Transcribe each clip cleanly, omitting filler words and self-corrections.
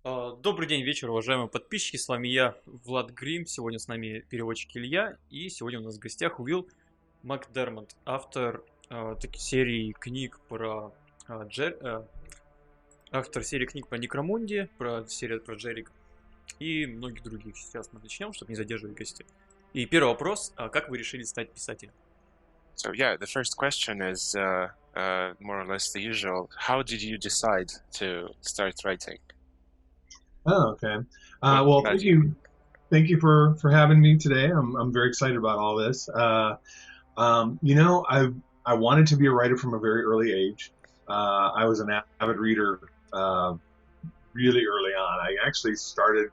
Добрый день, вечер, уважаемые подписчики. С вами я, Влад Грим. Сегодня с нами переводчик Илья. И сегодня у нас в гостях Уилл МакДермотт, автор серии книг про автор серии книг по Некромунде, про серию про Джерико и многих других. Сейчас мы начнем, чтобы не задерживать гостей. И первый вопрос: как вы решили стать писателем? So yeah, the first question is more or less the usual. How did you decide to start writing? Oh, okay. What Well, led you? thank you for having me today. I'm very excited about all this. I wanted to be a writer from a very early age. I was an avid reader really early on. I actually started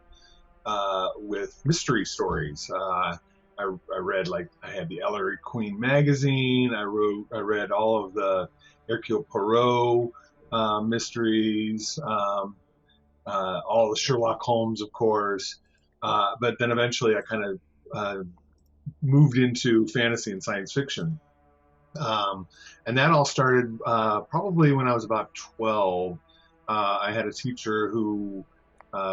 with mystery stories. I read, like, I had the Ellery Queen magazine. I read all of the Hercule Poirot mysteries. All the Sherlock Holmes, of course, but then eventually I kind of moved into fantasy and science fiction. And that all started probably when I was about 12. I had a teacher who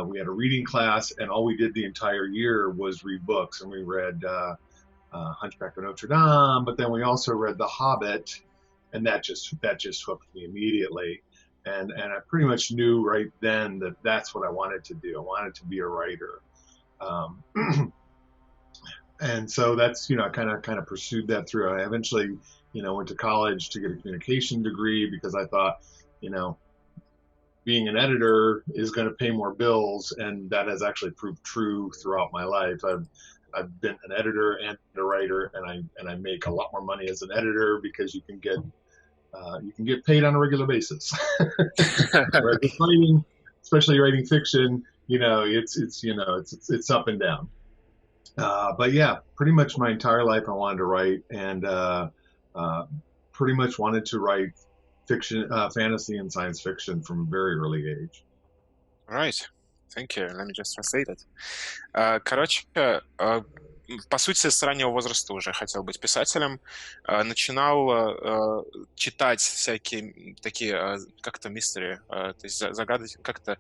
we had a reading class, and all we did the entire year was read books. And we read Hunchback of Notre Dame, but then we also read The Hobbit, and that just hooked me immediately. And I pretty much knew right then that that's what I wanted to do. I wanted to be a writer. And so that's, I kind of pursued that through. I eventually, went to college to get a communication degree because I thought, being an editor is going to pay more bills, and that has actually proved true throughout my life. I've been an editor and a writer, and I make a lot more money as an editor because you can get paid on a regular basis. Whereas with writing, especially writing fiction, it's up and down. But yeah, pretty much my entire life I wanted to write, and pretty much wanted to write fiction, fantasy and science fiction from a very early age. All right. Thank you. Let me just translate it. Короче, по сути, с раннего возраста уже хотел быть писателем. Начинал читать всякие такие, как-то мистери, то есть загадочные, как-то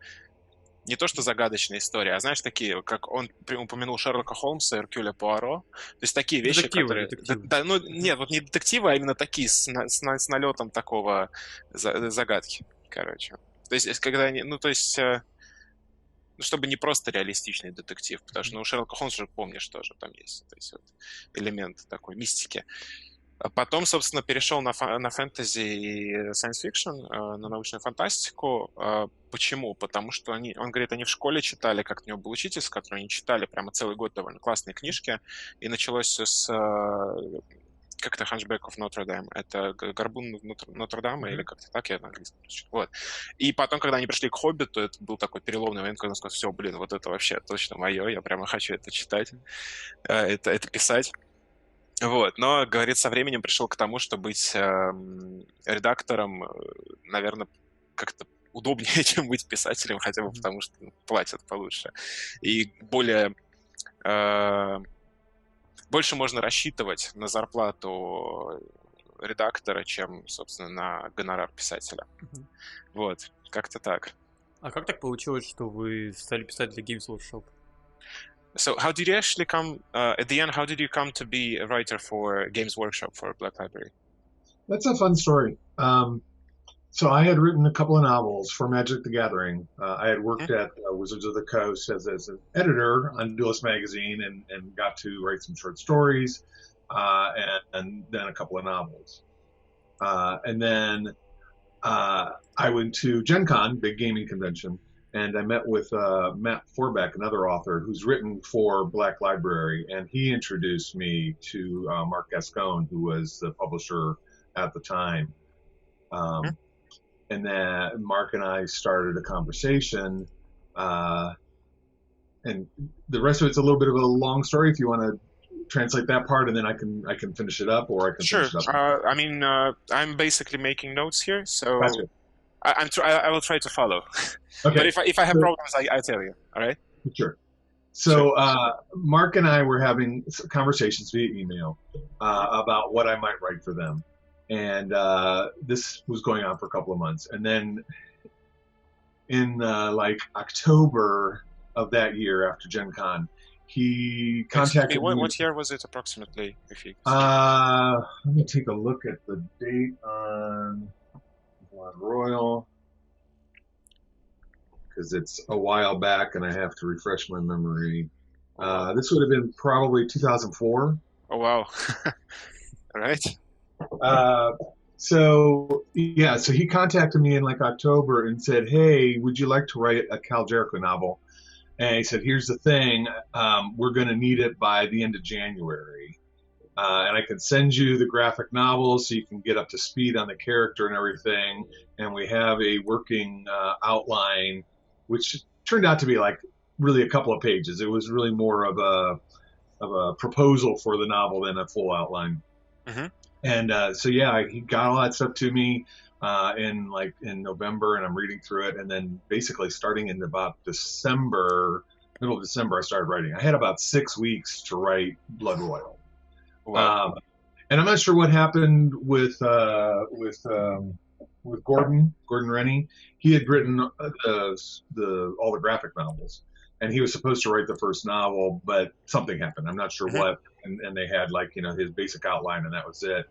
не то что загадочные истории, а знаешь, такие, как он упомянул Шерлока Холмса и Эркюля Пуаро. То есть такие вещи, которые... Детективы. Да, ну, нет, вот не детективы, а именно такие, с налетом такого загадки, короче. То есть, когда они... Ну, то есть... чтобы не просто реалистичный детектив, потому что у Шерлока Холмса же помнишь тоже, там есть, то есть вот, элемент такой мистики. А потом, собственно, перешел на фэнтези и science fiction, на научную фантастику. Почему? Потому что он говорит, они в школе читали, как у него был учитель, с которым они читали прямо целый год довольно классные книжки, и началось все с как-то Hunchback of Notre Dame. Это Горбун Нотр-Дама, или как-то так, я на английском прочитал. Вот. И потом, когда они пришли к «Хоббиту», это был такой переломный момент, когда он сказал, все, блин, вот это вообще точно мое, я прямо хочу это читать, это писать. Вот. Но, говорит, со временем пришел к тому, что быть редактором, наверное, как-то удобнее, чем быть писателем, хотя бы потому, что платят получше. И больше можно рассчитывать на зарплату редактора, чем, собственно, на гонорар писателя. Вот, как-то так. А как так получилось, что вы стали писать для Games Workshop? So how did you actually come, at the end, how did you come to be a writer for Games Workshop for Black Library? That's a fun story. So I had written a couple of novels for Magic the Gathering. I had worked at Wizards of the Coast as an editor on Duelist Magazine and got to write some short stories and then a couple of novels. And then I went to Gen Con, big gaming convention, and I met with Matt Forbeck, another author who's written for Black Library, and he introduced me to Mark Gascon, who was the publisher at the time. And then Mark and I started a conversation, and the rest of it's a little bit of a long story. If you want to translate that part, and then I can finish it up, or I can Sure. finish it up. I mean, I'm basically making notes here, so Gotcha. I will try to follow. Okay. But if I have problems, I tell you. All right. Sure. So Mark and I were having conversations via email about what I might write for them. And this was going on for a couple of months. And then in like October of that year after Gen Con. He contacted me. What year was it approximately? If you let me take a look at the date on Royal, because it's a while back and I have to refresh my memory. This would have been probably 2004. Oh wow! All right. So he contacted me in like October and said, "Hey, would you like to write a Cal Jericho novel?" And he said, "Here's the thing, we're going to need it by the end of January, and I can send you the graphic novel so you can get up to speed on the character and everything. And we have a working outline, which turned out to be like really a couple of pages. It was really more of a proposal for the novel than a full outline." Mm-hmm. And he got all that stuff to me in November, and I'm reading through it. And then basically starting in about middle of December, I started writing. I had about 6 weeks to write Blood Royal. Wow. And I'm not sure what happened with Gordon Rennie. He had written all the graphic novels, and he was supposed to write the first novel, but something happened. I'm not sure what. And they had his basic outline, and that was it.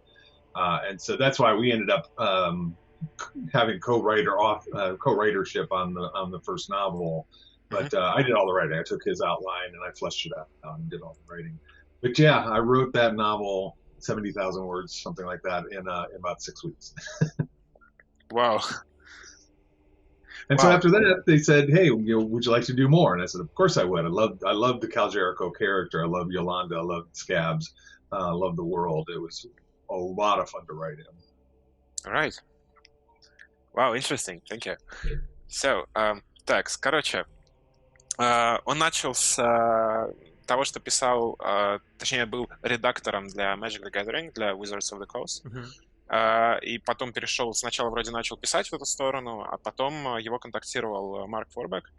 And so that's why we ended up having co-writership on the first novel. But I did all the writing. I took his outline and I fleshed it out and did all the writing. But yeah, I wrote that novel, 70,000 words, something like that, in about 6 weeks. Wow. And so after that, they said, "Hey, would you like to do more?" And I said, "Of course I would. I love the Cal Jericho character. I love Yolanda. I love Scabs. I love the world. It was a lot of fun to write in." All right. Wow, interesting. Thank you. So, так, короче, он начал с того, что писал, точнее, был редактором для Magic the Gathering, для Wizards of the Coast. И потом сначала вроде начал писать в эту сторону, а потом его контактировал Марк Форбек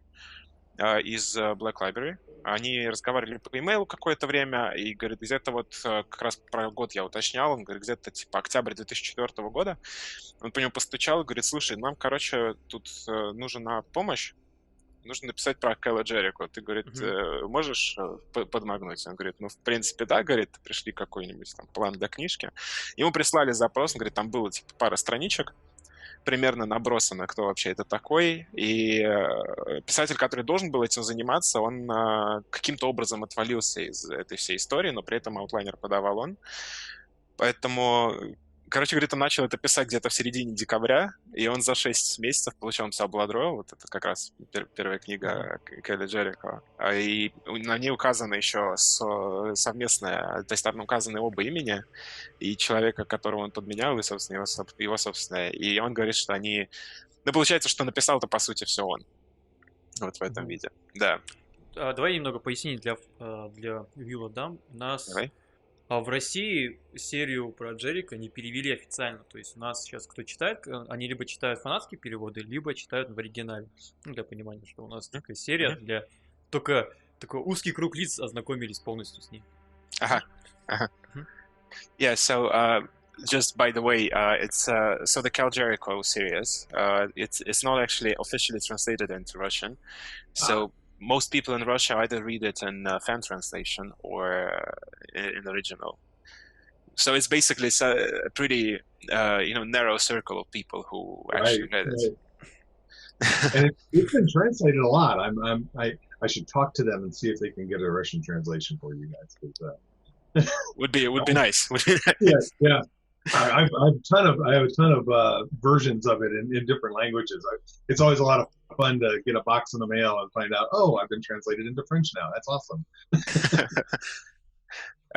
из Black Library. Они разговаривали по имейлу какое-то время, и, говорит, где-то вот как раз про год я уточнял, он говорит, где-то типа октябрь 2004 года. Он по нему постучал и говорит: "Слушай, нам, короче, тут нужна помощь. Нужно написать про Кэла Джерико. Ты, говорит, можешь подмогнуть?" Он говорит: "Ну, в принципе, да", говорит, "пришли какой-нибудь там план для книжки". Ему прислали запрос, он говорит, там было типа пара страничек, примерно набросано, кто вообще это такой. И писатель, который должен был этим заниматься, он каким-то образом отвалился из этой всей истории, но при этом аутлайнер подавал он. Поэтому... Короче, говорит, он начал это писать где-то в середине декабря, и он за 6 месяцев получил написал Blood Royal, вот это как раз первая книга Кэла Джерико. И на ней указано еще совместное, то есть там указаны оба имени, и человека, которого он подменял, и, собственно, его собственное. И он говорит, что они... Ну, получается, что написал-то, по сути, все он. Вот в этом виде. Да. Давай немного пояснить для Уилла дам. У нас... Давай. В России серию про Джерика не перевели официально. То есть у нас сейчас кто читает, они либо читают фанатские переводы, либо читают в оригинале. Ну, для понимания, что у нас такая серия для... Только такой узкий круг лиц ознакомились полностью с ней. Yeah, so just by the way, it's so the Cal Jericho series. It's not actually officially translated into Russian. So most people in Russia either read it in fan translation or in original. So it's basically a pretty, narrow circle of people who actually read it. And it's been translated a lot. I should talk to them and see if they can get a Russian translation for you guys. Would be nice. Yeah. I have a ton of versions of it in different languages. It's always a lot of fun to get a box in the mail and find out, oh, I've been translated into French now. That's awesome.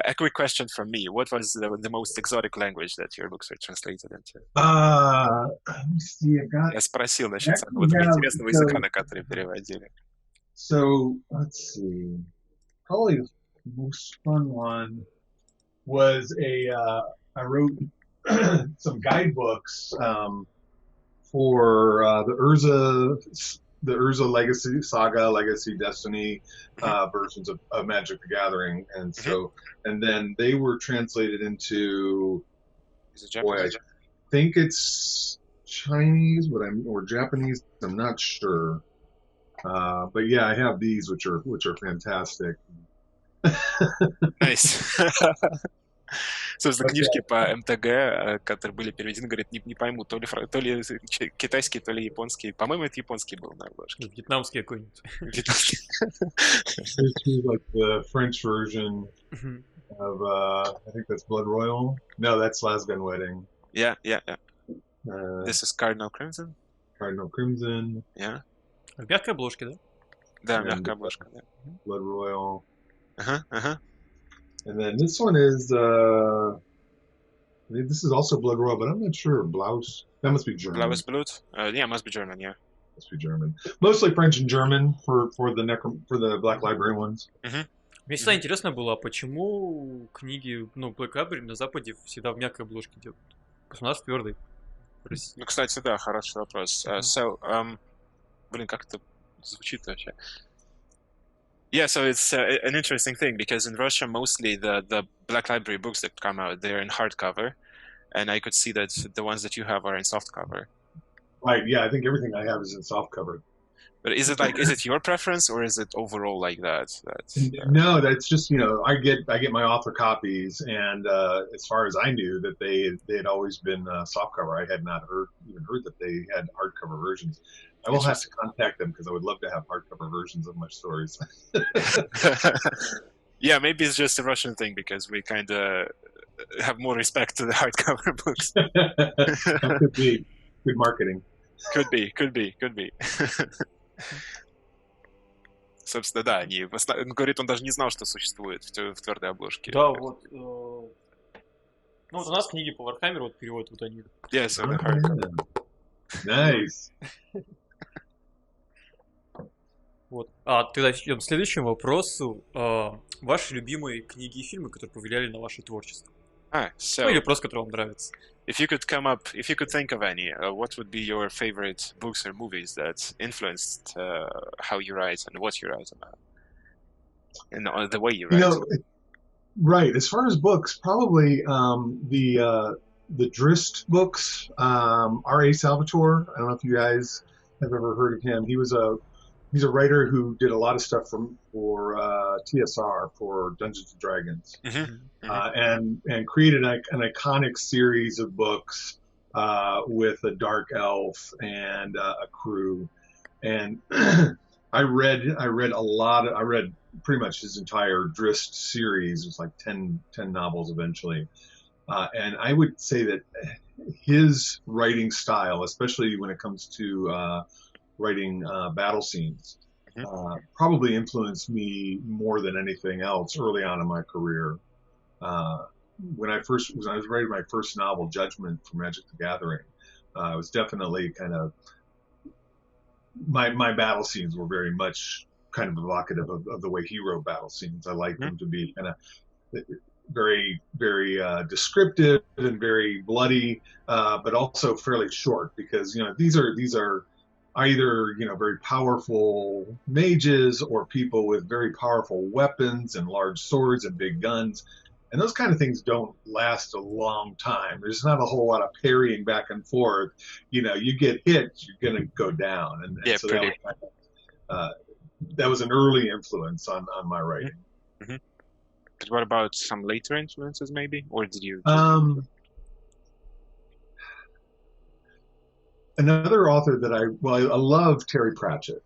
A quick question from me. What was the most exotic language that your books were translated into? Let me see. Я спросил насчет какого-то интересного языка, на который переводили. So, let's see. Probably the most fun one was I wrote some guidebooks for the Urza Legacy Saga, Legacy Destiny versions of Magic the Gathering, and so and then they were translated into. Is it Japanese? I think it's Chinese, or Japanese. I'm not sure. But yeah, I have these, which are fantastic. Nice. Собственно, книжки по МТГ, которые были переведены, говорит, не пойму, то ли китайский, то ли японский. По-моему, это японский был на обложке. Вьетнамский какой-нибудь. Вьетнамский. Like the French version of, I think that's Blood Royal. No, that's Last Gun Wedding. Yeah. This is Cardinal Crimson. Cardinal Crimson. Yeah. В мягкой обложке, да? Да, мягкая обложка, да. Blood Royal. Ага. And then this one is, I think this is also Blood Royal, but I'm not sure. Blouse. That must be German. Blaues Blut? Yeah, must be German, yeah. Must be German. Mostly French and German for the Black Library ones. Мне всегда интересно было, а почему книги, Black Library на Западе всегда в мягкой обложке делают? Потому что у нас твердый. Ну, кстати, да, хороший вопрос. Блин, как это звучит вообще? Yeah, so it's an interesting thing because in Russia, mostly the Black Library books that come out, they're in hardcover, and I could see that the ones that you have are in softcover. Right. Yeah, I think everything I have is in softcover. But is it your preference or is it overall like that? No, that's just I get my author copies, and as far as I knew, that they had always been softcover. I had not even heard that they had hardcover versions. I will have to contact them because I would love to have hardcover versions of my stories. Yeah, maybe it's just a Russian thing because we kind of have more respect to the hardcover books. That could be good marketing. Could be. Собственно, да, он говорит, он даже не знал, что существует в твердой обложке. Да, вот. Вот у нас книги по Warhammer вот переводят вот они. Yes, on the hardcover. Nice. Вот. Тогда идем к следующему вопросу. Ваши любимые книги и фильмы, которые повлияли на ваше творчество? Или просто, которые вам нравятся? If you could think of any, what would be your favorite books or movies that influenced how you write and what you write about, and the way you write? Right. As far as books, probably the Drist books. R.A. Salvatore. I don't know if you guys have ever heard of him. He's a writer who did a lot of stuff for TSR, for Dungeons and Dragons, and created an iconic series of books with a dark elf and a crew. And I read pretty much his entire Drist series. It's like 10 novels eventually. And I would say that his writing style, especially when it comes to writing battle scenes, probably influenced me more than anything else early on in my career. When I was writing my first novel, Judgment for Magic the Gathering, it was definitely kind of my battle scenes were very much kind of evocative of the way he wrote battle scenes. I liked them to be kind of very, very descriptive and very bloody, but also fairly short because these are either very powerful mages or people with very powerful weapons and large swords and big guns, and those kind of things don't last a long time. There's not a whole lot of parrying back and forth. You get hit, you're gonna go down, and so that was an early influence on my writing. Mm-hmm. But what about some later influences, maybe, or did you? Another author that I love Terry Pratchett.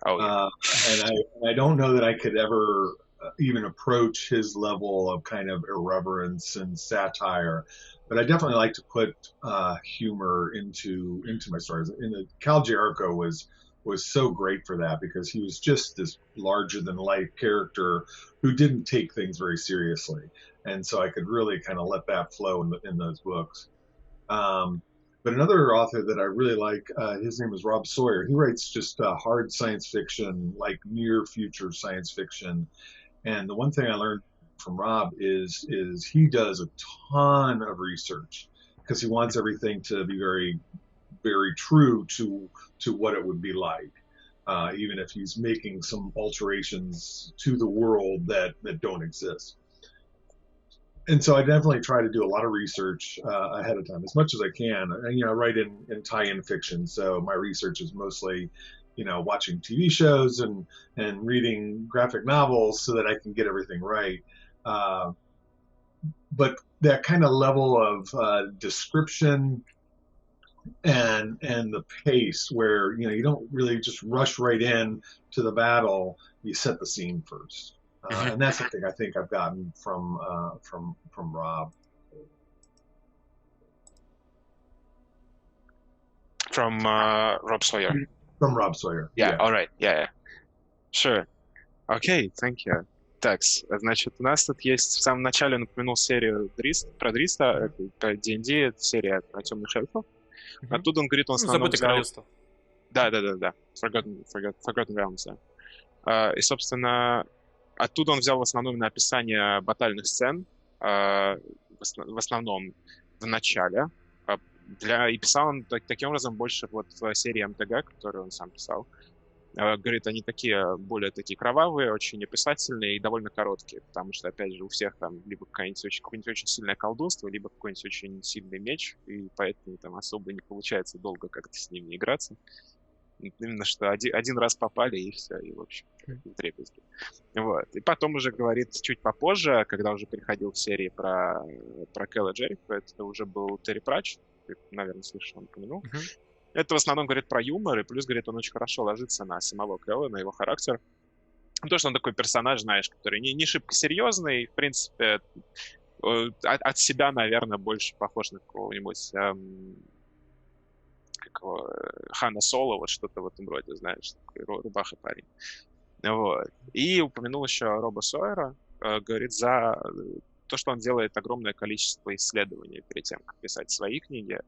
Oh, yeah. And I don't know that I could ever even approach his level of kind of irreverence and satire, but I definitely like to put humor into my stories. Cal Jericho was so great for that because he was just this larger than life character who didn't take things very seriously, and so I could really kind of let that flow in those books. But another author that I really like, his name is Rob Sawyer. He writes just hard science fiction, like near future science fiction. And the one thing I learned from Rob is he does a ton of research because he wants everything to be very, very true to what it would be like, even if he's making some alterations to the world that don't exist. And so I definitely try to do a lot of research ahead of time, as much as I can. And, I write in tie-in fiction, so my research is mostly, watching TV shows and reading graphic novels so that I can get everything right. But that kind of level of description and the pace, where you don't really just rush right in to the battle, you set the scene first. And that's something I think I've gotten from Rob. From Rob Sawyer. From Rob Sawyer. Yeah, all right. Yeah. Sure. Окей, thank you. Так, значит, у нас тут есть, в самом начале он упомянул серию про Дриста, про D&D, серия про темных эльфов. Оттуда он говорит, он в основном Забытое королевство. Да. Forgotten Realms, да. И, собственно, оттуда он взял в основном на описание батальных сцен, в основном в начале. И писал он таким образом больше вот в серии МТГ, которую он сам писал. Говорит, они более такие кровавые, очень описательные и довольно короткие, потому что, опять же, у всех там либо какое-нибудь очень сильное колдунство, либо какой-нибудь очень сильный меч, и поэтому там особо не получается долго как-то с ними играться. Именно что один раз попали, и все, и в общем, вдребезги. Вот. И потом уже говорит чуть попозже, когда уже переходил в серии про Кэла Джерико, это уже был Терри Пратчетт, ты, наверное, слышал, он упомянул. Это в основном говорит про юмор, и плюс, говорит, он очень хорошо ложится на самого Кэла, на его характер. То, что он такой персонаж, знаешь, который не шибко серьезный, в принципе, от себя, наверное, больше похож на какого-нибудь Хана Соло, вот что-то в этом роде, знаешь, такой рубаха парень. Вот. И упомянул еще Роба Сойера, говорит, за то, что он делает огромное количество исследований перед тем, как писать свои книги.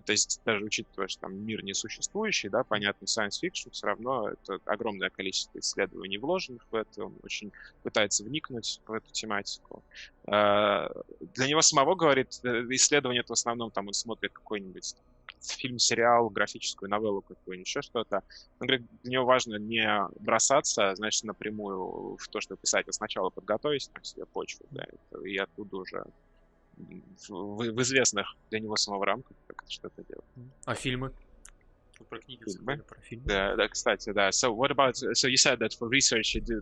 То есть даже учитывая, что там мир несуществующий, да, понятно, science fiction, все равно это огромное количество исследований вложенных в это, он очень пытается вникнуть в эту тематику. Для него самого, говорит, исследование это в основном, там он смотрит какой-нибудь фильм, сериал, графическую новеллу какую-нибудь, еще что-то. Он говорит, для него важно не бросаться, значит, напрямую в то, что писать, а сначала подготовить там себе почву, да, и оттуда уже в известных для него самого рамках как-то что-то делать. А фильмы? Про книги, про фильмы. Да, кстати, да. So what about? So you said that for research you do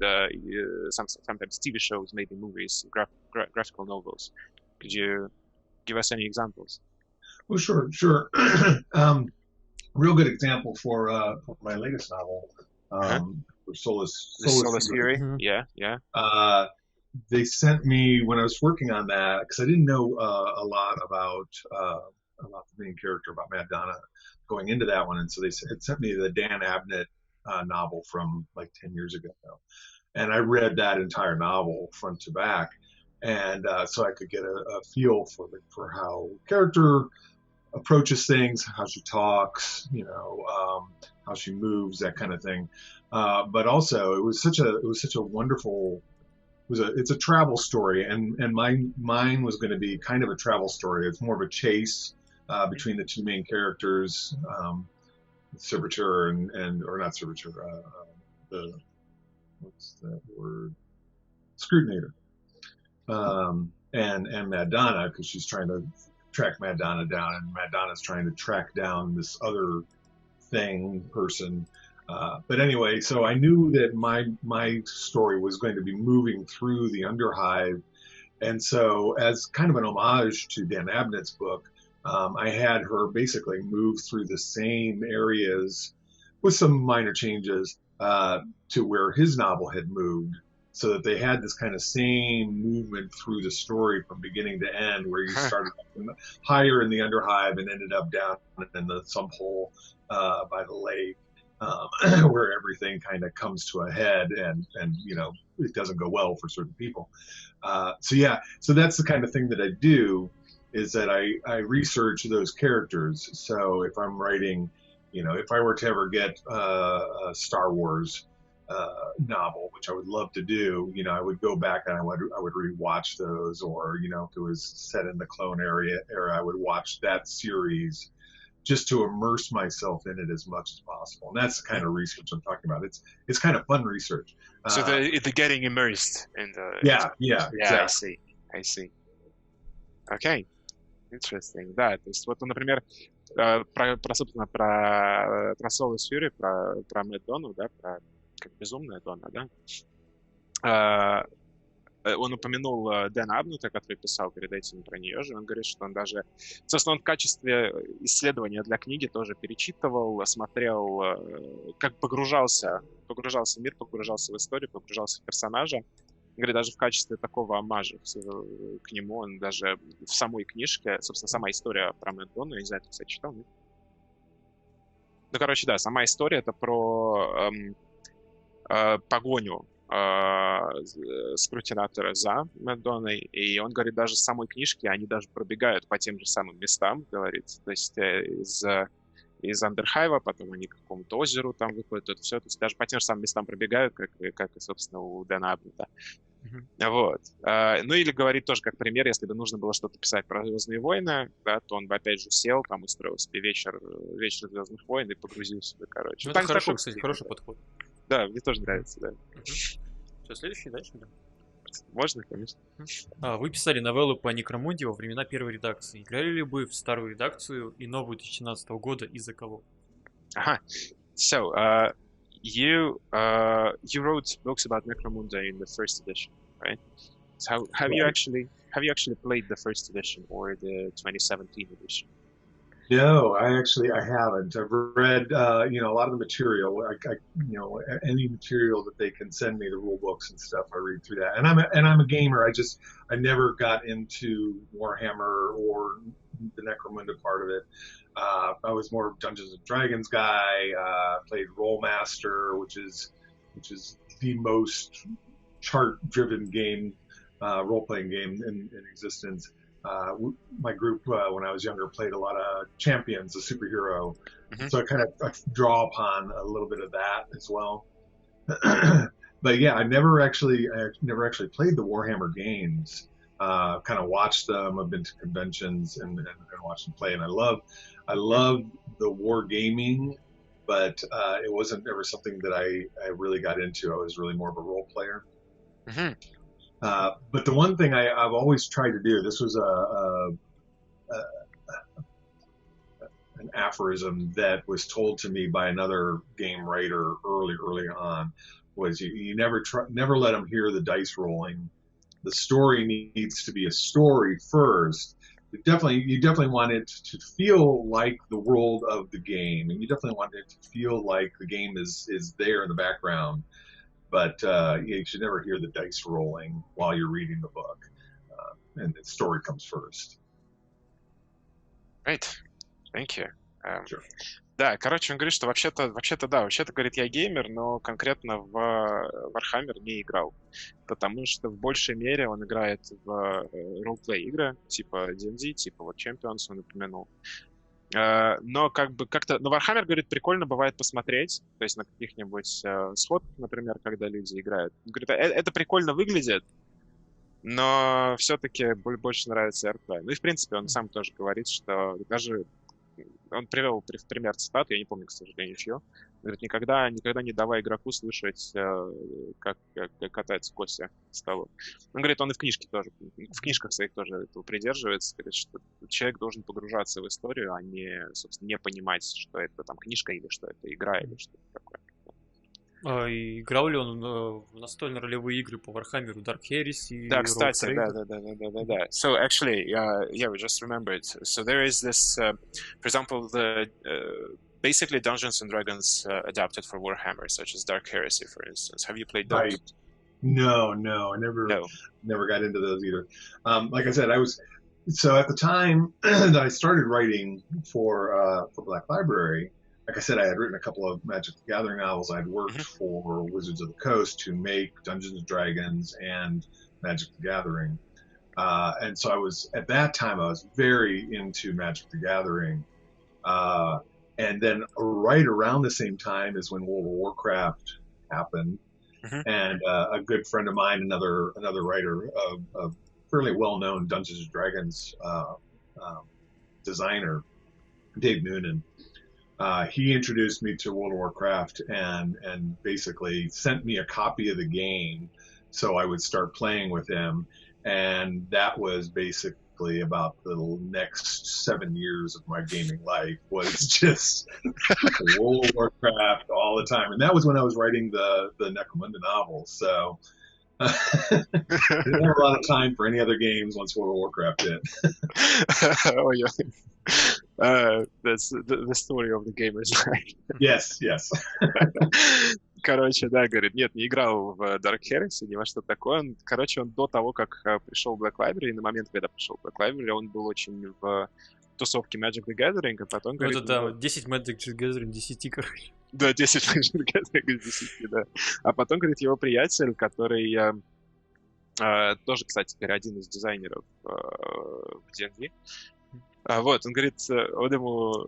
sometimes TV shows, maybe movies, graphical novels. Could you give us any examples? Well, sure. Real good example for my latest novel, for Solus Fury. Yeah. They sent me, when I was working on that, because I didn't know a lot about the main character, about Mad Donna, going into that one, and so they sent me the Dan Abnett novel from like 10 years ago, and I read that entire novel front to back, and so I could get a feel for how character approaches things, how she talks, how she moves, that kind of thing. But also, it was such a wonderful. It's a travel story, and mine was going to be kind of a travel story. It's more of a chase between the two main characters, Servitor or not Servitor, what's that word? Scrutinator, and Mad Donna, because she's trying to track Mad Donna down, and Mad Donna's trying to track down this other person. But anyway, so I knew that my story was going to be moving through the Underhive, and so as kind of an homage to Dan Abnett's book, I had her basically move through the same areas with some minor changes to where his novel had moved, so that they had this kind of same movement through the story from beginning to end, where you started higher in the Underhive and ended up down in the sump hole by the lake. Where everything kind of comes to a head, and it doesn't go well for certain people. So that's the kind of thing that I do, is that I research those characters. So if I'm writing, if I were to ever get a Star Wars novel, which I would love to do, I would go back and I would rewatch those, or if it was set in the clone era, I would watch that series, just to immerse myself in it as much as possible. And that's the kind of research I'm talking about. It's kind of fun research. So the getting immersed in the... Yeah, exactly. I see. Окей. Interesting. Да, то есть вот, например, собственно, про Солус Фьюри, про Мэтт Дону, да, про как безумная Дона, да, он упомянул Дэна Абнута, который писал перед этим про нее же. Он говорит, что он даже, собственно, он в качестве исследования для книги тоже перечитывал, смотрел, как погружался в мир, погружался в историю, погружался в персонажа. Говорит, даже в качестве такого омажа к нему, он даже в самой книжке, собственно, сама история про Мэтт Дону, я не знаю, ты, кстати, читал, нет? Ну, короче, да, сама история — это про погоню скрутинатора за Мэтт Доной, и он говорит, даже в самой книжке они даже пробегают по тем же самым местам, говорит, то есть из Андерхайва, потом они к какому-то озеру там выходят, это все, то есть даже по тем же самым местам пробегают, как и собственно, у Дэна Абнута. Вот. Ну или говорит тоже как пример, если бы нужно было что-то писать про «Звездные войны», да, то он бы опять же сел, там устроил себе вечер «Звездных войн» и погрузился бы, короче. Ну, это хорошо, такой, кстати, хороший подход. Да, мне тоже нравится, да. Все, следующий дальше, да? Можно, конечно. Вы писали новеллу по Necromunda во времена первой редакции. Играли ли вы в старую редакцию и новую 2017 года, и за кого? Ага. So, you wrote books about Necromunda in the first edition, right? So have you actually played the first edition or the 2017 edition? No, I haven't. I've read, a lot of the material. Any material that they can send me, the rule books and stuff, I read through that. And I'm a gamer. I never got into Warhammer or the Necromunda part of it. I was more Dungeons and Dragons guy. Played Rollmaster, which is the most chart-driven game, role-playing game in existence. My group, when I was younger, played a lot of Champions, the superhero. So I draw upon a little bit of that as well. But yeah, I never actually played the Warhammer games. Kind of watched them. I've been to conventions and watched them play, and I love the war gaming, but it wasn't ever something that I really got into. I was really more of a role player. But the one thing I've always tried to do, this was an aphorism that was told to me by another game writer early on, was you never let them hear the dice rolling. The story needs to be a story first. You definitely want it to feel like the world of the game, and you definitely want it to feel like the game is there in the background. But you should never hear the dice rolling while you're reading the book, and the story comes first. Right. Thank you. Sure. Да, короче, он говорит, что вообще-то, говорит, я геймер, но конкретно в Warhammer не играл, потому что в большей мере он играет в ролплей игры, типа D&D, типа вот Champions он упомянул. Но как-то... Но Warhammer, говорит, прикольно бывает посмотреть, то есть на каких-нибудь сходках, например, когда люди играют. Он говорит, это прикольно выглядит, но все-таки больше нравится РП. Ну и, в принципе, он сам тоже говорит, что даже... Он привел в пример цитату, я не помню, к сожалению, чью. Говорит, никогда не давай игроку слышать, как катается Костя с столу. Он говорит, он и в книжках своих тоже этого придерживается. Говорит, что человек должен погружаться в историю, а не, собственно, не понимать, что это там книжка или что это игра или что-то такое. Играл ли он в настольно-ролевые игры по Warhammer, Dark Heresy? Да, кстати, да. So actually, yeah, we just remembered. So there is this, for example, the basically Dungeons and Dragons adapted for Warhammer, such as Dark Heresy, for instance. Have you played those? Right. No, I never got into those either. Like I said, so at the time that I started writing for Black Library. Like I said, I had written a couple of Magic the Gathering novels. I had worked for Wizards of the Coast to make Dungeons and Dragons and Magic the Gathering. And so at that time, I was very into Magic the Gathering. And then right around the same time is when World of Warcraft happened. And a good friend of mine, another writer, a fairly well-known Dungeons and Dragons designer, Dave Noonan, he introduced me to World of Warcraft and basically sent me a copy of the game so I would start playing with him. And that was about the next 7 years of my gaming life was just World of Warcraft all the time. And that was when I was writing the Necromunda novels. So I didn't have a lot of time for any other games once World of Warcraft hit. Oh, yeah. That's the story of the gamer's life. Yes. Короче, да, говорит, нет, не играл в Dark Heresy, ни во что такое. Он до того, как пришел в Black Library, на момент, когда пришел в Black Library, он был очень в тусовке Magic the Gathering, а потом, говорит... да, 10 Magic the Gathering, 10, короче. Да, 10 Magic the Gathering из 10, да. А потом, говорит, его приятель, который тоже, кстати, теперь один из дизайнеров в D&D, вот, он говорит, он ему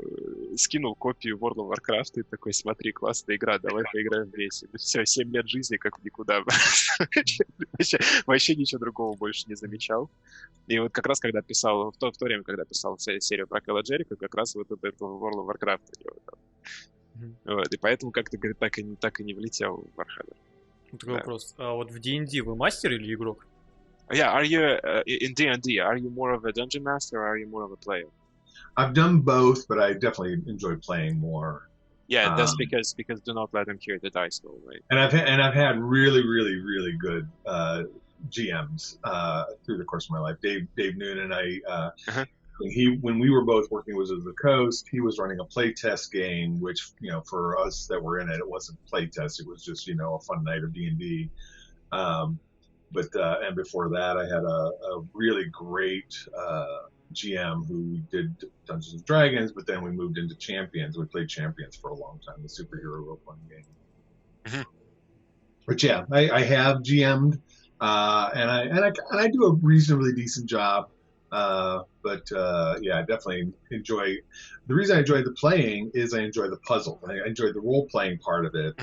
скинул копию World of Warcraft и такой, смотри, классная игра, давай поиграем вместе. Все, 7 лет жизни, как никуда. Вообще ничего другого больше не замечал. И вот как раз, когда писал, в то время, когда писал серию про Кэла Джерико, как раз вот это World of Warcraft. Вот, и поэтому как-то, говорит, так и не влетел в Warhammer. Такой вопрос. А вот в D&D вы мастер или игрок? Yeah, are you in D&D? Are you more of a dungeon master or are you more of a player? I've done both, but I definitely enjoy playing more. Yeah, that's because do not let them hear the dice roll, right? And I've had really good GMs through the course of my life. Dave Noonan, when we were both working was at the Coast, he was running a playtest game, which for us that were in it, it wasn't playtest. It was just a fun night of D&D. But and before that, I had a really great GM who did Dungeons and Dragons, but then we moved into Champions. We played Champions for a long time, the superhero role-playing game. Mm-hmm. But yeah, I have GM'd, and I do a reasonably decent job. But I definitely enjoy. The reason I enjoy the playing is I enjoy the puzzle. I enjoy the role-playing part of it,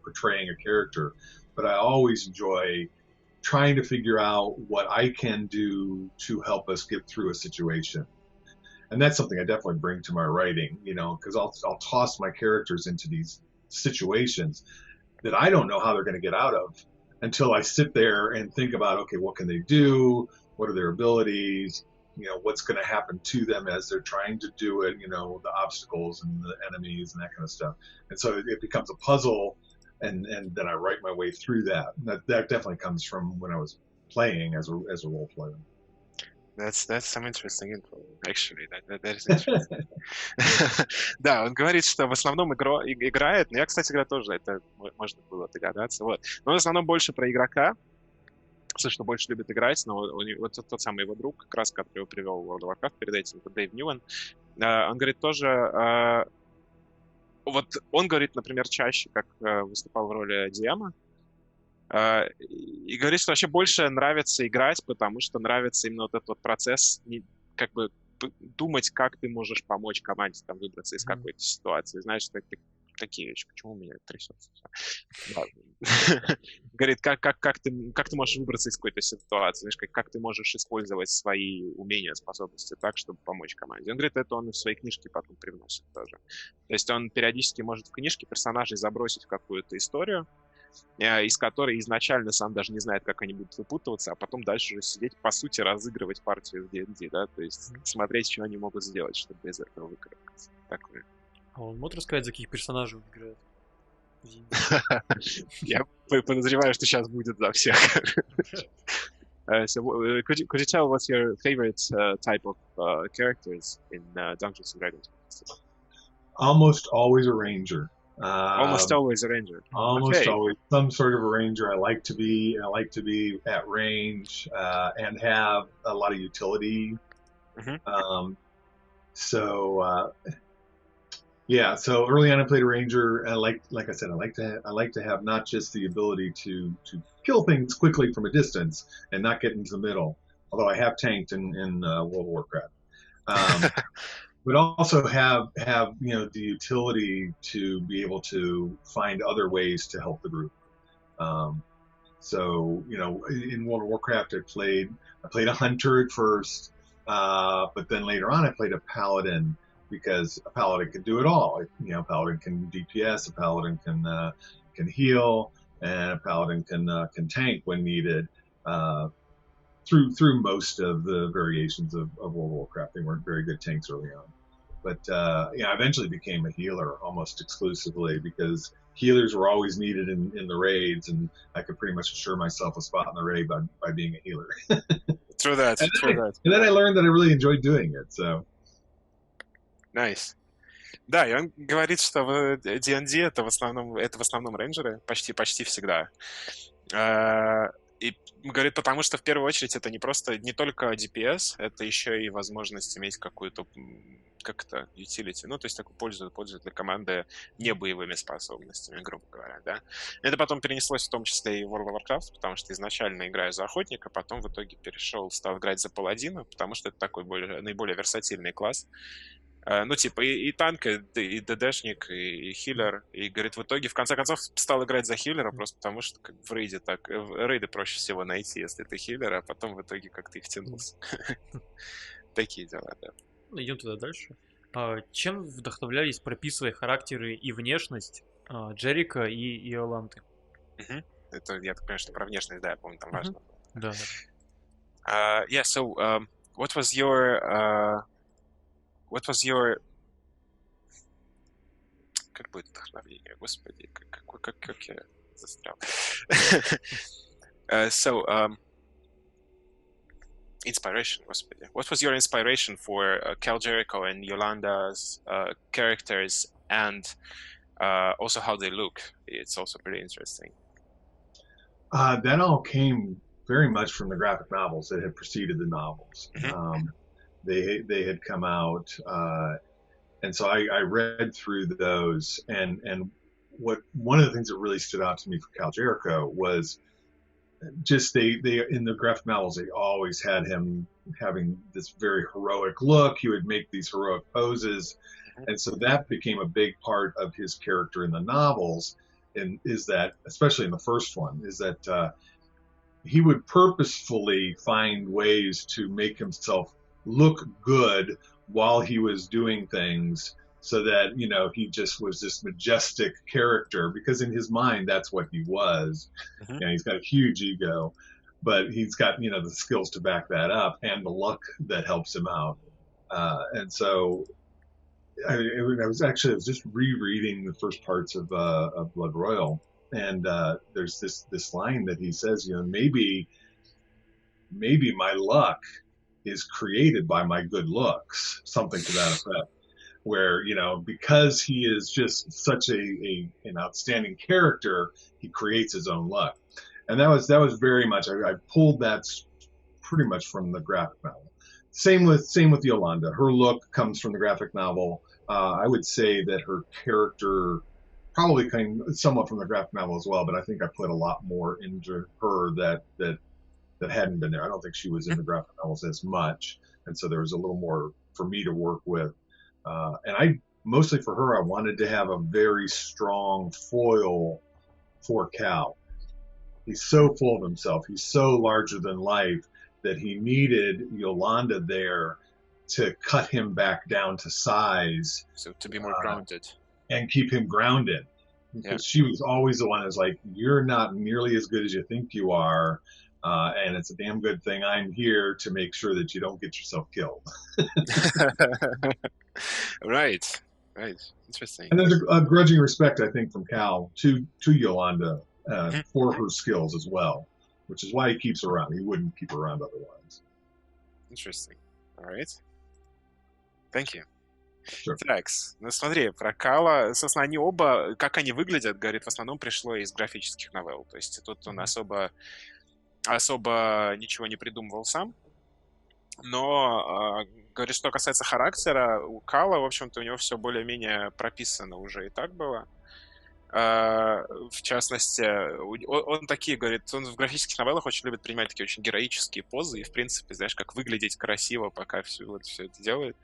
portraying a character. But I always enjoy trying to figure out what I can do to help us get through a situation. And that's something I definitely bring to my writing, because I'll toss my characters into these situations that I don't know how they're going to get out of until I sit there and think about, okay, what can they do? What are their abilities? What's going to happen to them as they're trying to do it, the obstacles and the enemies and that kind of stuff. And so it becomes a puzzle. And then I write my way through that. That definitely comes from when I was playing as a role player. That's some interesting info, actually. That is interesting. Да, он говорит, что в основном играет, но я, кстати говоря, тоже это можно было догадаться. Вот. Но в основном больше про игрока, что больше любит играть, но вот тот самый его друг, как раз, который его привел в World of Warcraft перед этим, это Дэйв Ньюман, он говорит тоже... Вот он говорит, например, чаще, как выступал в роли DM, и говорит, что вообще больше нравится играть, потому что нравится именно вот этот вот процесс, как бы думать, как ты можешь помочь команде там выбраться из какой-то ситуации. Знаешь, такие вещи. Почему у меня трясется? Говорит, как ты можешь выбраться из какой-то ситуации, знаешь, как ты можешь использовать свои умения, способности так, чтобы помочь команде. Он говорит, это он в свои книжки потом привносит тоже. То есть он периодически может в книжке персонажей забросить в какую-то историю, из которой изначально сам даже не знает, как они будут выпутываться, а потом дальше уже сидеть, по сути, разыгрывать партию в D&D, да, то есть смотреть, что они могут сделать, чтобы из этого выкарабкаться. Такое. А он может рассказать, за каких персонажей он играет? Я подозреваю, что сейчас будет за всех. So, could you tell what's your favorite type of characters in Dungeons and Dragons? Almost always a ranger. Almost always a ranger. Almost always some sort of a ranger. I like to be at range and have a lot of utility. Mm-hmm. So early on I played a ranger. And like I said, I like to have not just the ability to kill things quickly from a distance and not get into the middle. Although I have tanked in World of Warcraft. But also have the utility to be able to find other ways to help the group. So in World of Warcraft I played a hunter at first, but then later on I played a paladin because a paladin can do it all. A paladin can DPS, a paladin can heal, and a paladin can tank when needed. through most of the variations of World of Warcraft. They weren't very good tanks early on. But I eventually became a healer almost exclusively because healers were always needed in the raids, and I could pretty much assure myself a spot in the raid by being a healer. True that. And then I learned that I really enjoyed doing it. So. Nice. Да, и он говорит, что в D&D это в основном рейнджеры, почти всегда. И говорит, потому что в первую очередь это не только DPS, это еще и возможность иметь какую-то utility, ну, то есть такую пользу для команды не боевыми способностями, грубо говоря, да. Это потом перенеслось в том числе и в World of Warcraft, потому что изначально играю за охотника, потом в итоге стал играть за паладина, потому что это такой наиболее версатильный класс. Ну, типа, и танк, и ДДшник, и хиллер. И, говорит, в итоге, в конце концов, стал играть за хиллера, просто потому что как в рейды проще всего найти, если ты хиллер, а потом в итоге как-то их тянулся. Такие дела, да. Идем туда дальше. Чем вдохновлялись, прописывая характеры и внешность Джерико и Иоланды? Это, я так понимаю, что про внешность, да, я помню, там важно. Да. Yeah, so, what was your... Как будет вдохновление? Господи, как я застрял. Inspiration, господи. What was your inspiration for Cal Jericho and Yolanda's characters, and also how they look? It's also pretty interesting. That all came very much from the graphic novels that had preceded the novels. They had come out, and so I read through those, and one of the things that really stood out to me for Cal Jericho was just they in the graphic novels they always had him having this very heroic look. He would make these heroic poses, and so that became a big part of his character in the novels. And is that, especially in the first one, is that he would purposefully find ways to make himself look good while he was doing things, so that he just was this majestic character, because in his mind that's what he was. He's got a huge ego, but he's got the skills to back that up and the luck that helps him out. And so I was just rereading the first parts of Blood Royal, and there's this line that he says, maybe my luck is created by my good looks, something to that effect, where, because he is just such an outstanding character, he creates his own luck. And that was very much, I pulled that pretty much from the graphic novel. Same with Yolanda. Her look comes from the graphic novel. I would say that her character probably came somewhat from the graphic novel as well, but I think I put a lot more into her that hadn't been there. I don't think she was in the graphic novels as much, and so there was a little more for me to work with. And mostly for her, I wanted to have a very strong foil for Cal. He's so full of himself. He's so larger than life that he needed Yolanda there to cut him back down to size. So to be more grounded. And keep him grounded. Because she was always the one who's like, you're not nearly as good as you think you are. And it's a damn good thing I'm here to make sure that you don't get yourself killed. Right. Interesting. And there's a grudging respect, I think, from Cal to Yolanda for her skills as well, which is why he keeps her around. He wouldn't keep her around otherwise. Interesting. All right. Thank you. Sure. Так, ну смотри, про Кала, собственно, они оба, как они выглядят, говорит, в основном пришло из графических новелл. То есть тут он особо ничего не придумывал сам. Но, говорит, что касается характера, у Кала, в общем-то, у него все более-менее прописано уже и так было. В частности, он такие, говорит, он в графических новеллах очень любит принимать такие очень героические позы и, в принципе, знаешь, как выглядеть красиво, пока все это делает.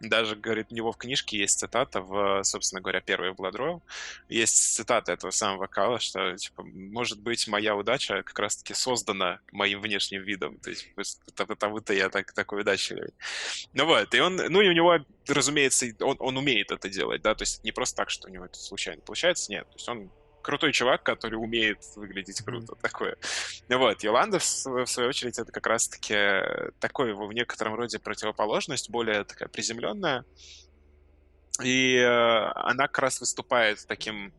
Даже, говорит, у него в книжке есть цитата, собственно говоря, первой в Blood Royal, есть цитата этого самого Кала, что, типа, может быть, моя удача как раз-таки создана моим внешним видом, то есть потому-то я такой удачливый. Ну вот, и у него, разумеется, он умеет это делать, да, то есть не просто так, что у него это случайно получается, нет. То есть он крутой чувак, который умеет выглядеть круто, такое. Вот, Йоланда, в свою очередь, это как раз-таки такой в некотором роде противоположность, более такая приземленная. И она как раз выступает таким,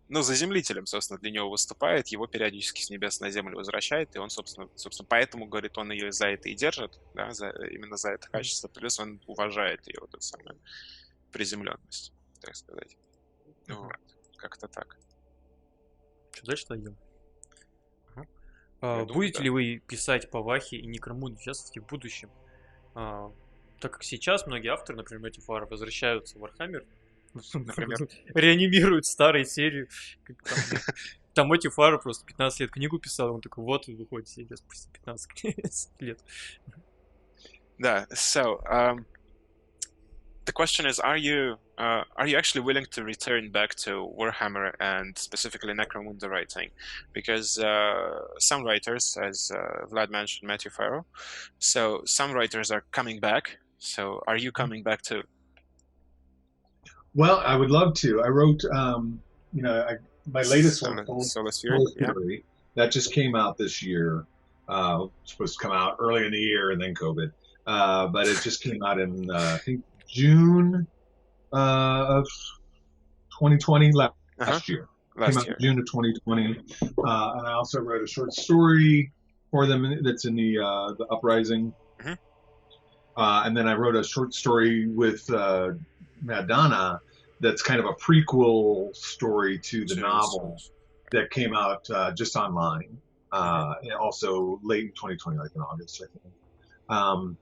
ну, заземлителем, собственно, для него выступает, его периодически с небес на землю возвращает, и он, собственно, поэтому, говорит, он ее за это и держит, да, именно за это качество, плюс он уважает ее вот эту самую приземленность, так сказать. Вот, как-то так. Что дальше-то идем? Я думаю, Будете да. ли вы писать по Вахе и Necromunda, в частности, в будущем? Так как сейчас многие авторы, например, эти фары, возвращаются в Warhammer, Например. реанимируют старые серии. Там эти фары просто 15 лет книгу писал, он такой, вот, выходит серия спустя 15 лет. Да, so, the question is, are you actually willing to return back to Warhammer and specifically Necromunda writing? Because some writers, as Vlad mentioned, Matthew Farrow, so some writers are coming back. So are you coming back too? Well, I would love to. I wrote, my latest one, Solus Fury, yeah. Fury, that just came out this year. Supposed to come out early in the year and then COVID. But it just came out in, I think, June of 2020, last year. Came out in June of 2020. And I also wrote a short story for them that's in the Uprising. And then I wrote a short story with Madonna that's kind of a prequel story to the novel that came out just online. And also late in 2020, like in August, I think.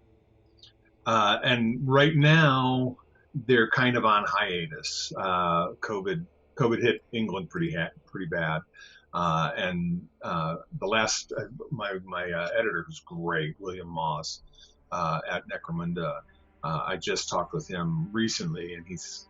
And right now, they're kind of on hiatus. COVID hit England pretty bad. And the last, my editor, who's great, William Moss, at Necromunda, I just talked with him recently, and he's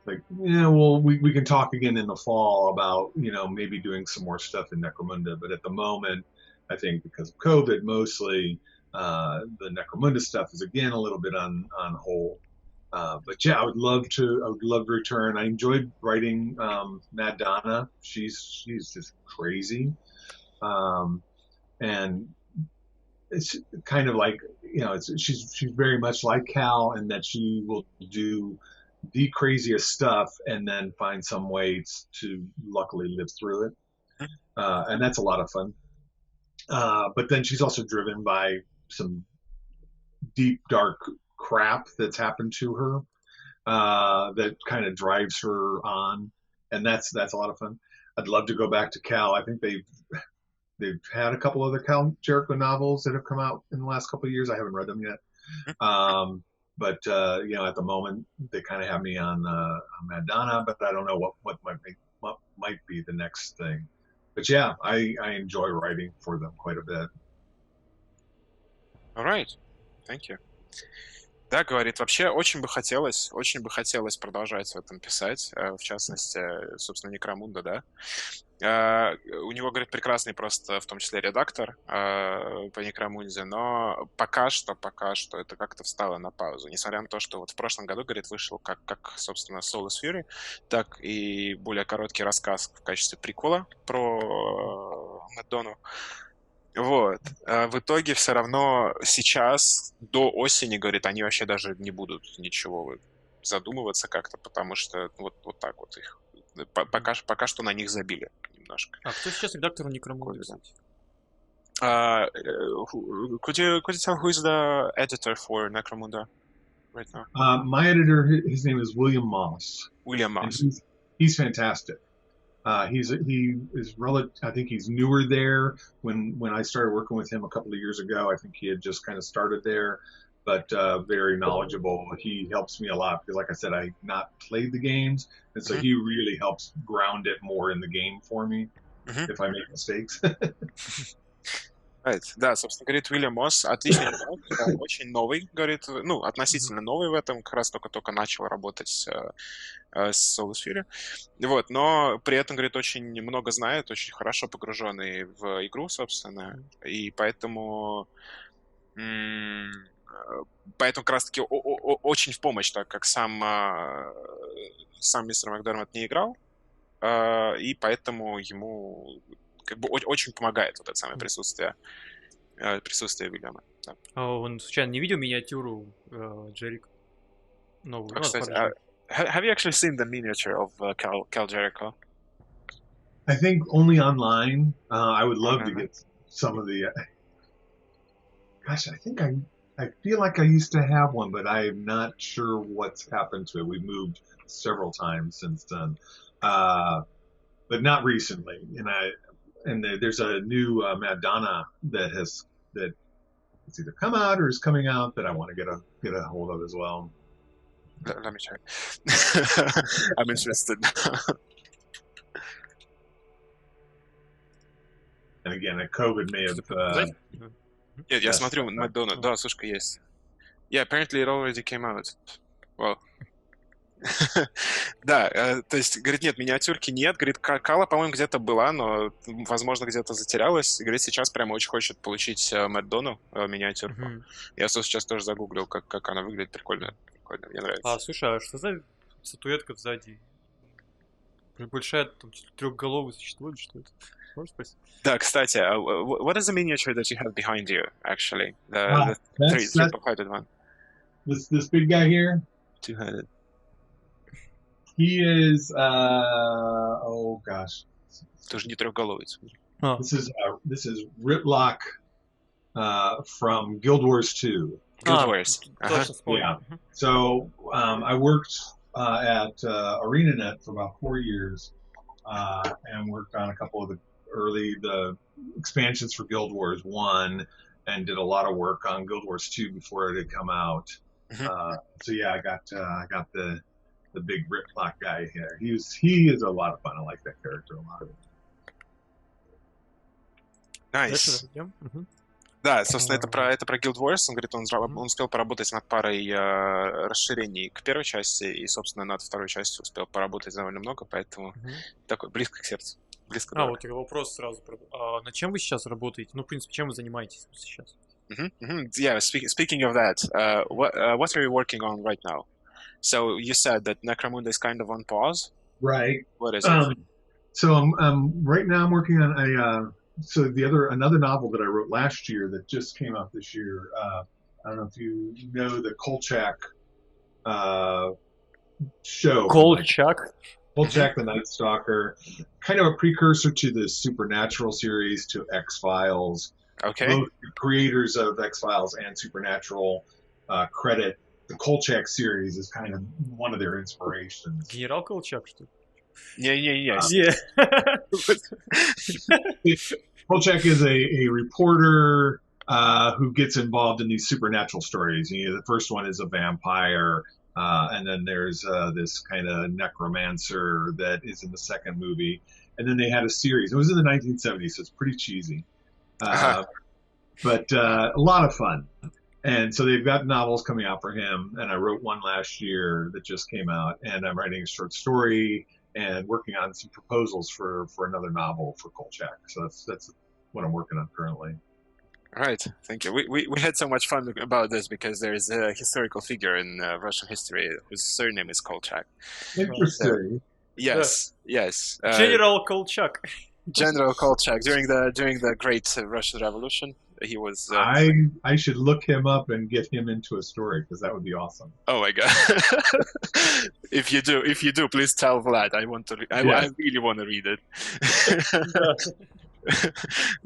like, yeah, well, we can talk again in the fall about, maybe doing some more stuff in Necromunda. But at the moment, I think because of COVID, mostly the Necromunda stuff is again a little bit on hold. But yeah, I would love to return. I enjoyed writing Mad Donna. She's just crazy, and it's kind of like, she's very much like Cal in that she will do the craziest stuff and then find some ways to luckily live through it, and that's a lot of fun. But then she's also driven by some deep, dark crap that's happened to her that kind of drives her on, and that's a lot of fun. I'd love to go back to Cal. I think they've had a couple other Cal Jericho novels that have come out in the last couple of years. I haven't read them yet. But at the moment they kind of have me on Madonna, but I don't know what might be the next thing. But yeah, I enjoy writing for them quite a bit. All right. Thank you. Да, говорит, вообще очень бы хотелось продолжать в этом писать, в частности, собственно, Necromunda, да. У него, говорит, прекрасный просто, в том числе, редактор по Necromunde, но пока что это как-то встало на паузу. Несмотря на то, что вот в прошлом году, говорит, вышел как собственно, Solus Fury, так и более короткий рассказ в качестве приквела про Мэддону. Вот. В итоге все равно сейчас, до осени, говорит, они вообще даже не будут ничего задумываться как-то, потому что вот так вот их пока что на них забили немножко. А кто сейчас редактор Necromunda? Could you tell who is the editor for Necromunda right now? My editor, his name is William Moss. William Moss. He's fantastic. He is relative. I think he's newer there. When I started working with him a couple of years ago, I think he had just kind of started there, but very knowledgeable. He helps me a lot because, like I said, I've not played the games, and so he really helps ground it more in the game for me if I make mistakes. Right. Да, собственно, говорит, Уильям Мосс отличный редактор, очень новый, говорит, относительно новый в этом, как раз только начал работать с Solus Fury, вот, но при этом, говорит, очень много знает, очень хорошо погруженный в игру, собственно, и поэтому как раз-таки очень в помощь, так как сам мистер МакДермотт не играл и поэтому ему как бы очень помогает вот это самое присутствие Уильяма. Да. Он случайно не видел миниатюру Джерико? Новую. Кстати, have you actually seen the miniature of Cal Jericho? I think only online. I would love to get some of the. Gosh, I think I feel like I used to have one, but I'm not sure what's happened to it. We've moved several times since then, but not recently. And there's a new Madonna that it's either come out or is coming out that I want to get a hold of as well. Let me check. I'm interested. And again, COVID may have. Нет, я смотрю, Madonna, да, слушай, есть. Yeah, apparently it already came out. Well. Да, то есть, говорит, нет, миниатюрки нет. Говорит, Кала, по-моему, где-то была, но, возможно, где-то затерялась. Говорит, сейчас прямо очень хочет получить Madonna миниатюрку. Я сейчас тоже загуглил, как она выглядит. Прикольно, мне нравится. Слушай, а что за статуэтка сзади? Большая, там, трехголовый существует, что это? Можешь спросить? Да, кстати, what is the miniature that you have behind you, actually? The three-headed one. This big guy here? Two-headed. He is, oh gosh. Тоже не трехголовый. This is Ritlock from Guild Wars 2. Guild Wars. Yeah. So I worked at ArenaNet for about 4 years and worked on a couple of the expansions for Guild Wars 1 and did a lot of work on Guild Wars 2 before it had come out. So yeah, I got the big Ritlock guy here. He is a lot of fun. I like that character a lot. Nice. Да, собственно, это про Guild Wars. Он говорит, он успел поработать над парой расширений к первой части, и, собственно, над второй частью успел поработать довольно много, поэтому такой близко к сердцу. Вот такой вопрос сразу. Над чем вы сейчас работаете? Ну, в принципе, чем вы занимаетесь сейчас? Yeah, speaking of that, what are you working on right now? So you said that Necromunda is kind of on pause. Right. What is it? So right now I'm working on another novel that I wrote last year that just came out this year. I don't know if you know the Kolchak show. Kolchak? Kolchak the Night Stalker, kind of a precursor to the Supernatural series, to X-Files. Okay. Both the creators of X-Files and Supernatural credit the Kolchak series as kind of one of their inspirations. Генерал Kolchak, что ли? Yeah. Kolchak is a reporter who gets involved in these supernatural stories. The first one is a vampire, and then there's this kind of necromancer that is in the second movie. And then they had a series. It was in the 1970s, so it's pretty cheesy. But a lot of fun. And so they've got novels coming out for him, and I wrote one last year that just came out, and I'm writing a short story and working on some proposals for another novel for Kolchak. So that's what I'm working on currently. All right, thank you. We had so much fun about this because there is a historical figure in Russian history whose surname is Kolchak. Interesting. Yes. General Kolchak. General Kolchak during the Great Russian Revolution. He was. I should look him up and get him into a story because that would be awesome. Oh my god! If you do, please tell Vlad. I really want to read it.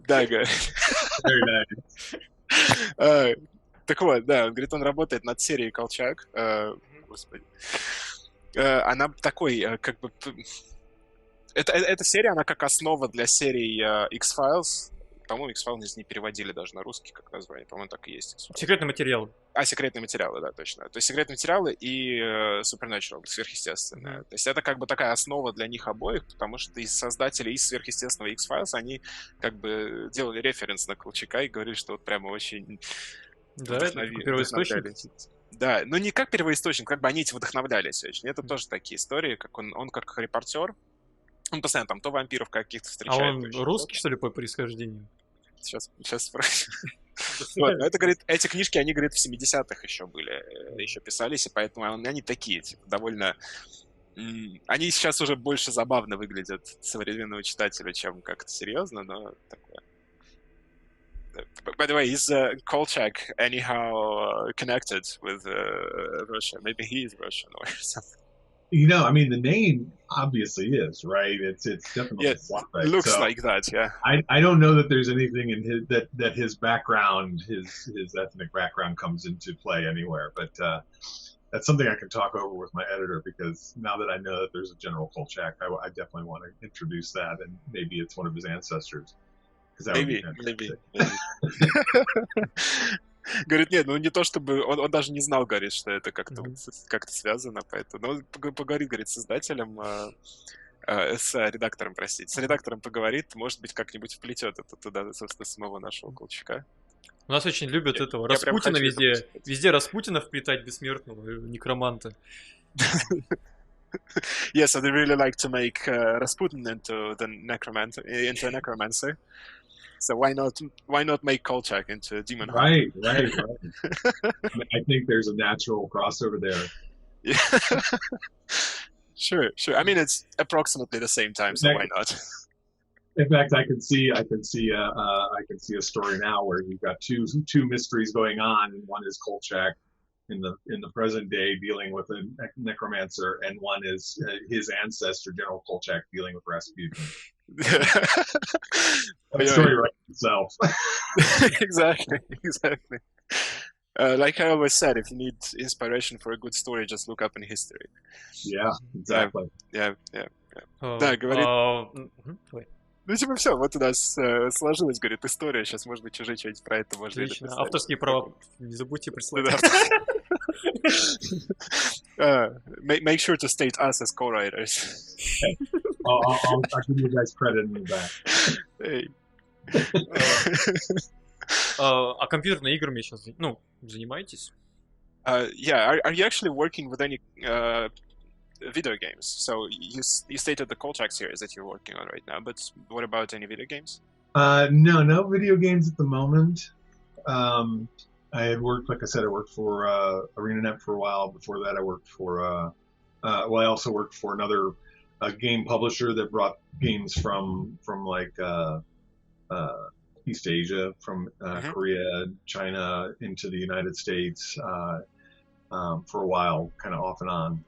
Да, говорит. Very nice. Так вот, да, он говорит, он работает над серией Kolchak. Господи. Она такой, как бы. Эта серия, она как основа для серии X-Files. По-моему, X-Files не переводили даже на русский, как название. По-моему, так и есть. Секретные материалы. Секретные материалы, да, точно. То есть секретные материалы и Supernatural, сверхъестественное. То есть это как бы такая основа для них обоих, потому что из создателей из сверхъестественного X-Files, они как бы делали референс на Колчака и говорили, что вот прямо очень первоисточник. Да, но не как первоисточник, как бы они эти вдохновлялись очень. Это тоже такие истории, как он как репортер. Он постоянно там то вампиров каких-то встречает. А он русский, что ли, по происхождению? Сейчас спросим. Вот, но это, говорит, эти книжки, они, говорит, в 70-х еще были, еще писались, и поэтому они такие, типа, довольно Они сейчас уже больше забавно выглядят современному читателю, чем как-то серьезно, но такое. By the way, is Kolchak anyhow connected with Russia? Maybe he is Russian or something. You know, I mean, the name obviously is, right? It's definitely Yeah, Slavic. looks so like that, yeah. I don't know that there's anything in his that his background, his ethnic background comes into play anywhere, but that's something I can talk over with my editor, because now that I know that there's a General Kolchak, I definitely want to introduce that, and maybe it's one of his ancestors. That maybe. Говорит, нет, ну не то чтобы... Он даже не знал, говорит, что это как-то связано, поэтому... Ну, поговорит, говорит, с издателем, с редактором, простите. С редактором поговорит, может быть, как-нибудь вплетет это туда, собственно, самого нашего Колчака. У нас очень любят этого Распутина везде. Везде Распутина вплетать, бессмертного некроманта. Yeah, so they really like to make Rasputin into a necromancer. So why not make Kolchak into a demon hunter? Right. I think there's a natural crossover there. Yeah. Sure. I mean, it's approximately the same time, so why not? In fact, I can see a story now where you've got two mysteries going on, and one is Kolchak in the present day dealing with a necromancer, and one is his ancestor General Kolchak dealing with Rasputin. The story writes itself. Exactly. Like I always said, if you need inspiration for a good story, just look up in history. Yeah, exactly. Yeah. Да, говорит. Ну, типа, все, вот у нас сложилась, говорит, история. Сейчас, может быть, уже что-нибудь про это можно написать. Авторские права не забудьте прислать. Make sure to state us as co-writers. I'll give you guys credit in the back. Hey. А компьютерными играми сейчас, занимаетесь? Yeah, are you actually working with any video games? So you stated the Kolchak series that you're working on right now, but what about any video games? No video games at the moment. I had worked, like I said, I worked for ArenaNet for a while. Before that, I worked for, I also worked for another game publisher that brought games from like East Asia, from Korea, China into the United States for a while, kind of off and on.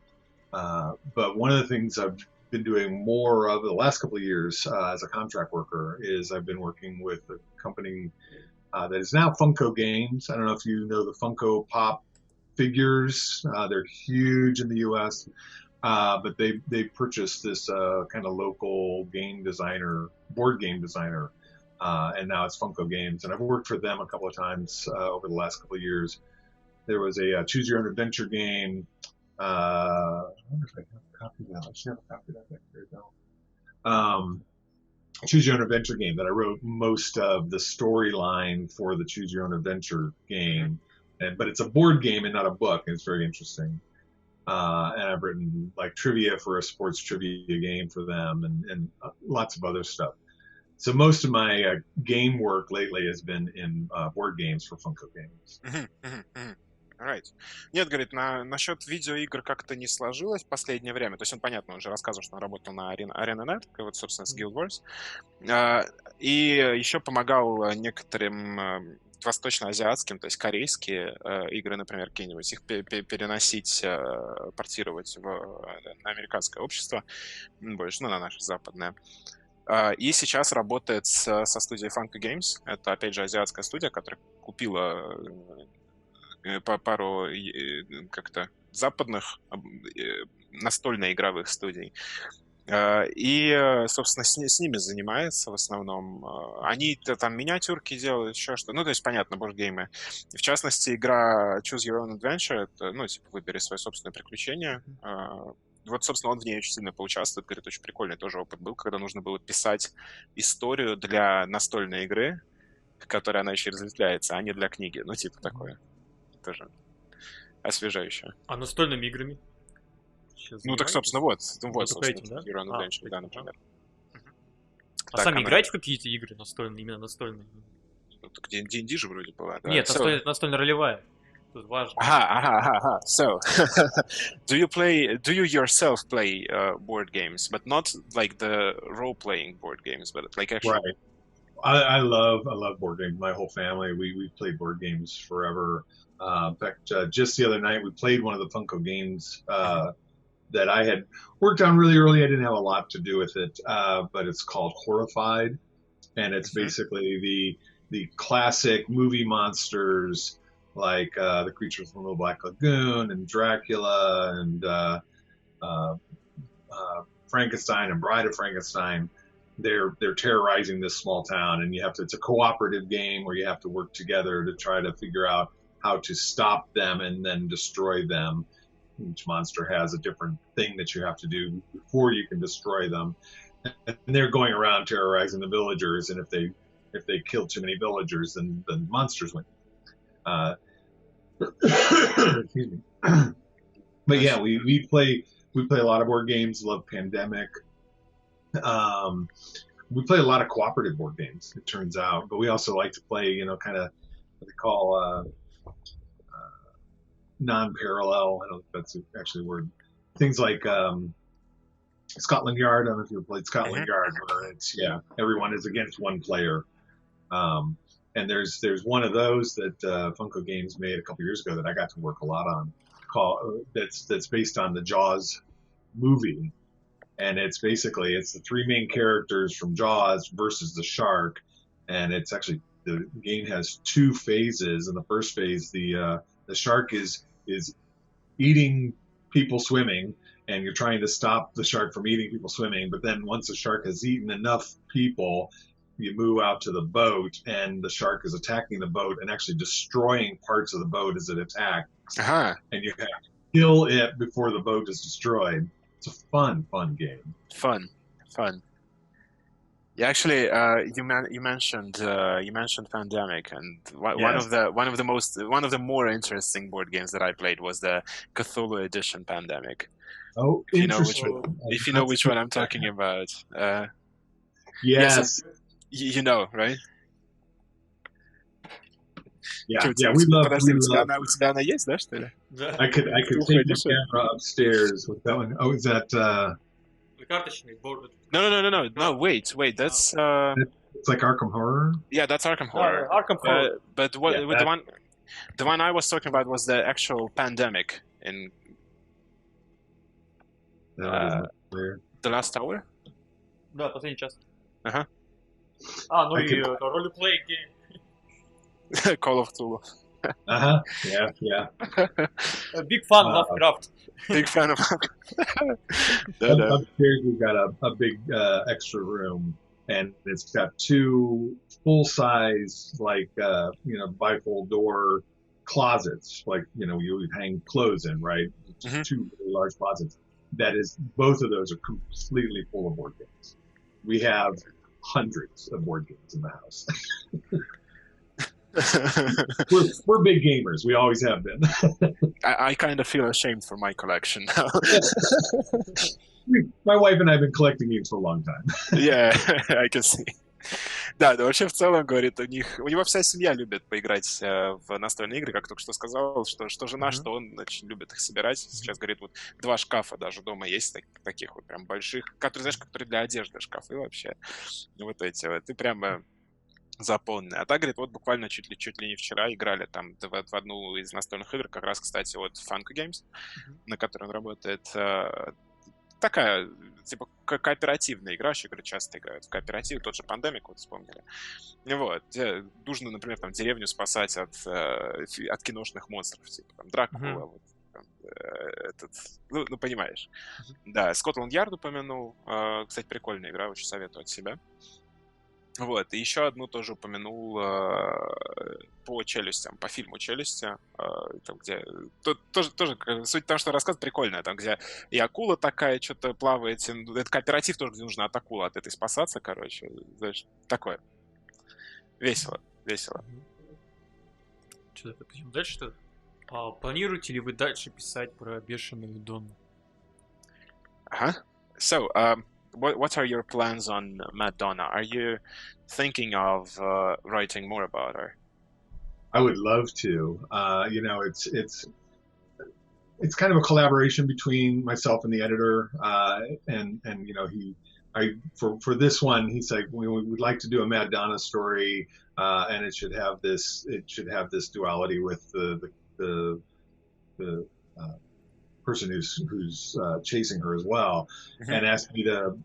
But one of the things I've been doing more of the last couple of years as a contract worker is I've been working with a company that is now Funko Games. I don't know if you know the Funko Pop figures. They're huge in the U.S., but they purchased this kind of local board game designer, and now it's Funko Games. And I've worked for them a couple of times over the last couple of years. There was a Choose Your Own Adventure game. I wonder if I have a copy of that. I should have a copy of that back there. Choose Your Own Adventure game that I wrote most of the storyline for the Choose Your Own Adventure game, but it's a board game and not a book. And it's very interesting. And I've written like trivia for a sports trivia game for them, and lots of other stuff. So most of my game work lately has been in board games for Funko Games. Right. Нет, говорит, насчет видеоигр как-то не сложилось в последнее время. То есть он, понятно, он же рассказывал, что он работал на ArenaNet, вот, собственно, с Guild Wars. И еще помогал некоторым восточноазиатским, то есть корейские игры, например, какие-нибудь, их переносить, портировать на американское общество, больше, на наше западное. И сейчас работает со студией Funko Games. Это, опять же, азиатская студия, которая купила пару как-то западных настольно-игровых студий. И, собственно, с ними занимается в основном. Они там миниатюрки делают, еще что. Ну, то есть, понятно, бордгеймы. В частности, игра Choose Your Own Adventure, это, типа, выбери свое собственное приключение. Вот, собственно, он в ней очень сильно поучаствует. Говорит, очень прикольный тоже опыт был, когда нужно было писать историю для настольной игры, в которой она еще разветвляется, а не для книги. Ну, типа, такое. Тоже освежающее. А настольными играми? Ну, так, собственно, вот, собственно, этим, да? Your Own Adventure, да, например. А сами играете в какие-то игры настольные, именно настольные? Ну, так D&D же вроде была, да? Нет, настольно-ролевая. Тут важно. So, do you yourself play board games, but not like the role-playing board games, but like actually? Right. I love board games. My whole family, we played board games forever. In fact, just the other night we played one of the Funko games that I had worked on really early. I didn't have a lot to do with it, but it's called Horrified, and it's basically the classic movie monsters like the creatures from the Black Lagoon and Dracula and Frankenstein and Bride of Frankenstein. They're terrorizing this small town, and it's a cooperative game where you have to work together to try to figure out how to stop them and then destroy them. Each monster has a different thing that you have to do before you can destroy them. And they're going around terrorizing the villagers, and if they kill too many villagers, then the monsters win. Excuse me. But yeah, we play a lot of board games. Love Pandemic. We play a lot of cooperative board games, it turns out, but we also like to play, kind of what they call non-parallel. I don't think that's actually a word. Things like Scotland Yard. I don't know if you ever played Scotland Yard, where it's everyone is against one player. And there's one of those that Funko Games made a couple years ago that I got to work a lot on. That's based on the Jaws movie. And it's the three main characters from Jaws versus the shark, and it's actually the game has two phases. In the first phase, the shark is eating people swimming, and you're trying to stop the shark from eating people swimming. But then once the shark has eaten enough people, you move out to the boat, and the shark is attacking the boat and actually destroying parts of the boat as it attacks. And you have to kill it before the boat is destroyed. It's a fun game. Fun. Yeah, actually, you mentioned Pandemic, and one of the more interesting board games that I played was the Cthulhu edition Pandemic. Oh, interesting. If you know which one I'm talking about. Yes. You know, right? Yeah, we love. У тебя она есть, да, что ли? I could take the camera upstairs with that one. Oh, is that? No. Wait. That's. It's like Arkham Horror. Yeah, that's Arkham Horror. Arkham Horror. But the one I was talking about was the actual Pandemic in. The Last Tower. Да, последний час. Ага. Ну и ролеплей гейм. Call of Cthulhu. Yeah. Big fan of Lovecraft. Big fan of. Upstairs we've got a big extra room, and it's got two full-size bifold door closets, you would hang clothes in, right? Two really large closets. Both of those are completely full of board games. We have hundreds of board games in the house. we're big gamers. We always have been. I kind of feel ashamed for my collection now. My wife and I have been collecting games for a long time. Yeah, I can see. Да, вообще в целом, говорит, у него вся семья любит поиграть в настольные игры, как только что сказал, что жена, что он очень любит их собирать. Сейчас, говорит, вот 2 шкафа даже дома есть, таких вот прям больших, которые для одежды шкафы вообще. Вот эти вот, и прямо заполненные. А так, говорит, вот буквально чуть ли не вчера играли там в одну из настольных игр, как раз, кстати, вот Funko Games, на которой он работает. Такая, типа, кооперативная игра, вообще, говорит, часто играют в кооператив, тот же Pandemic, вот вспомнили. Вот, где нужно, например, там, деревню спасать от киношных монстров, типа, там, Дракула, вот, там, ну, понимаешь. Да, Scotland Yard упомянул, кстати, прикольная игра, очень советую от себя. Вот, и еще одну тоже упомянул по челюстям, по фильму «Челюсти», там, где... Тоже суть в том, что рассказ прикольный, там, где и акула такая что-то плавает, это кооператив тоже, где нужно от акулы от этой спасаться, короче, знаешь, такое. Весело. Что-то пойдем дальше-то? Планируете ли вы дальше писать про бешеную Донну? So, what are your plans on Madonna? Are you thinking of writing more about her? I would love to. It's kind of a collaboration between myself and the editor, and for this one, he's like, we would like to do a Mad Donna story, and it should have this duality with the person who's chasing her as well, and asked me to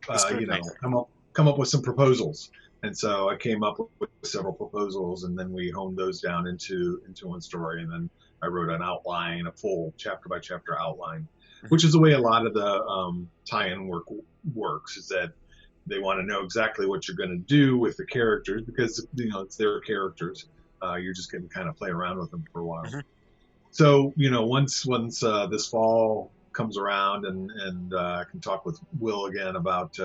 come up with some proposals. And so I came up with several proposals, and then we honed those down into one story, and then I wrote an outline, a full chapter by chapter outline, which is the way a lot of the tie-in work works. Is that they want to know exactly what you're going to do with the characters, because it's their characters. You're just going to kind of play around with them for a while. So once this fall comes around, and I can talk with Will again about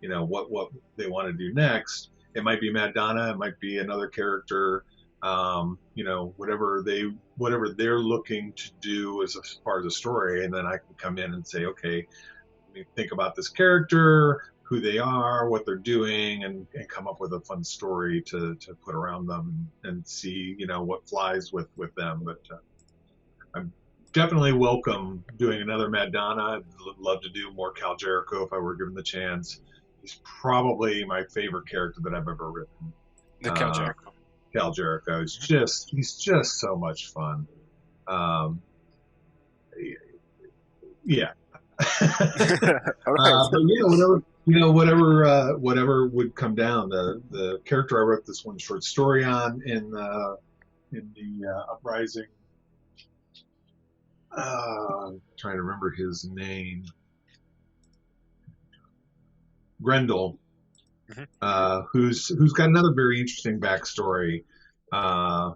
what they want to do next. It might be Mad Donna, it might be another character, whatever they're looking to do as part of the story, and then I can come in and say, okay, think about this character, who they are, what they're doing, and come up with a fun story to put around them and see what flies with them. But I'm definitely welcome doing another Mad Donna. I'd love to do more Cal Jericho if I were given the chance. He's probably my favorite character that I've ever written. The Cal Jericho. Cal Jericho is he's just so much fun. Yeah. But yeah, whatever would come down. The character I wrote this one short story on in the Uprising. I'm trying to remember his name. Grendel, who's got another very interesting backstory, and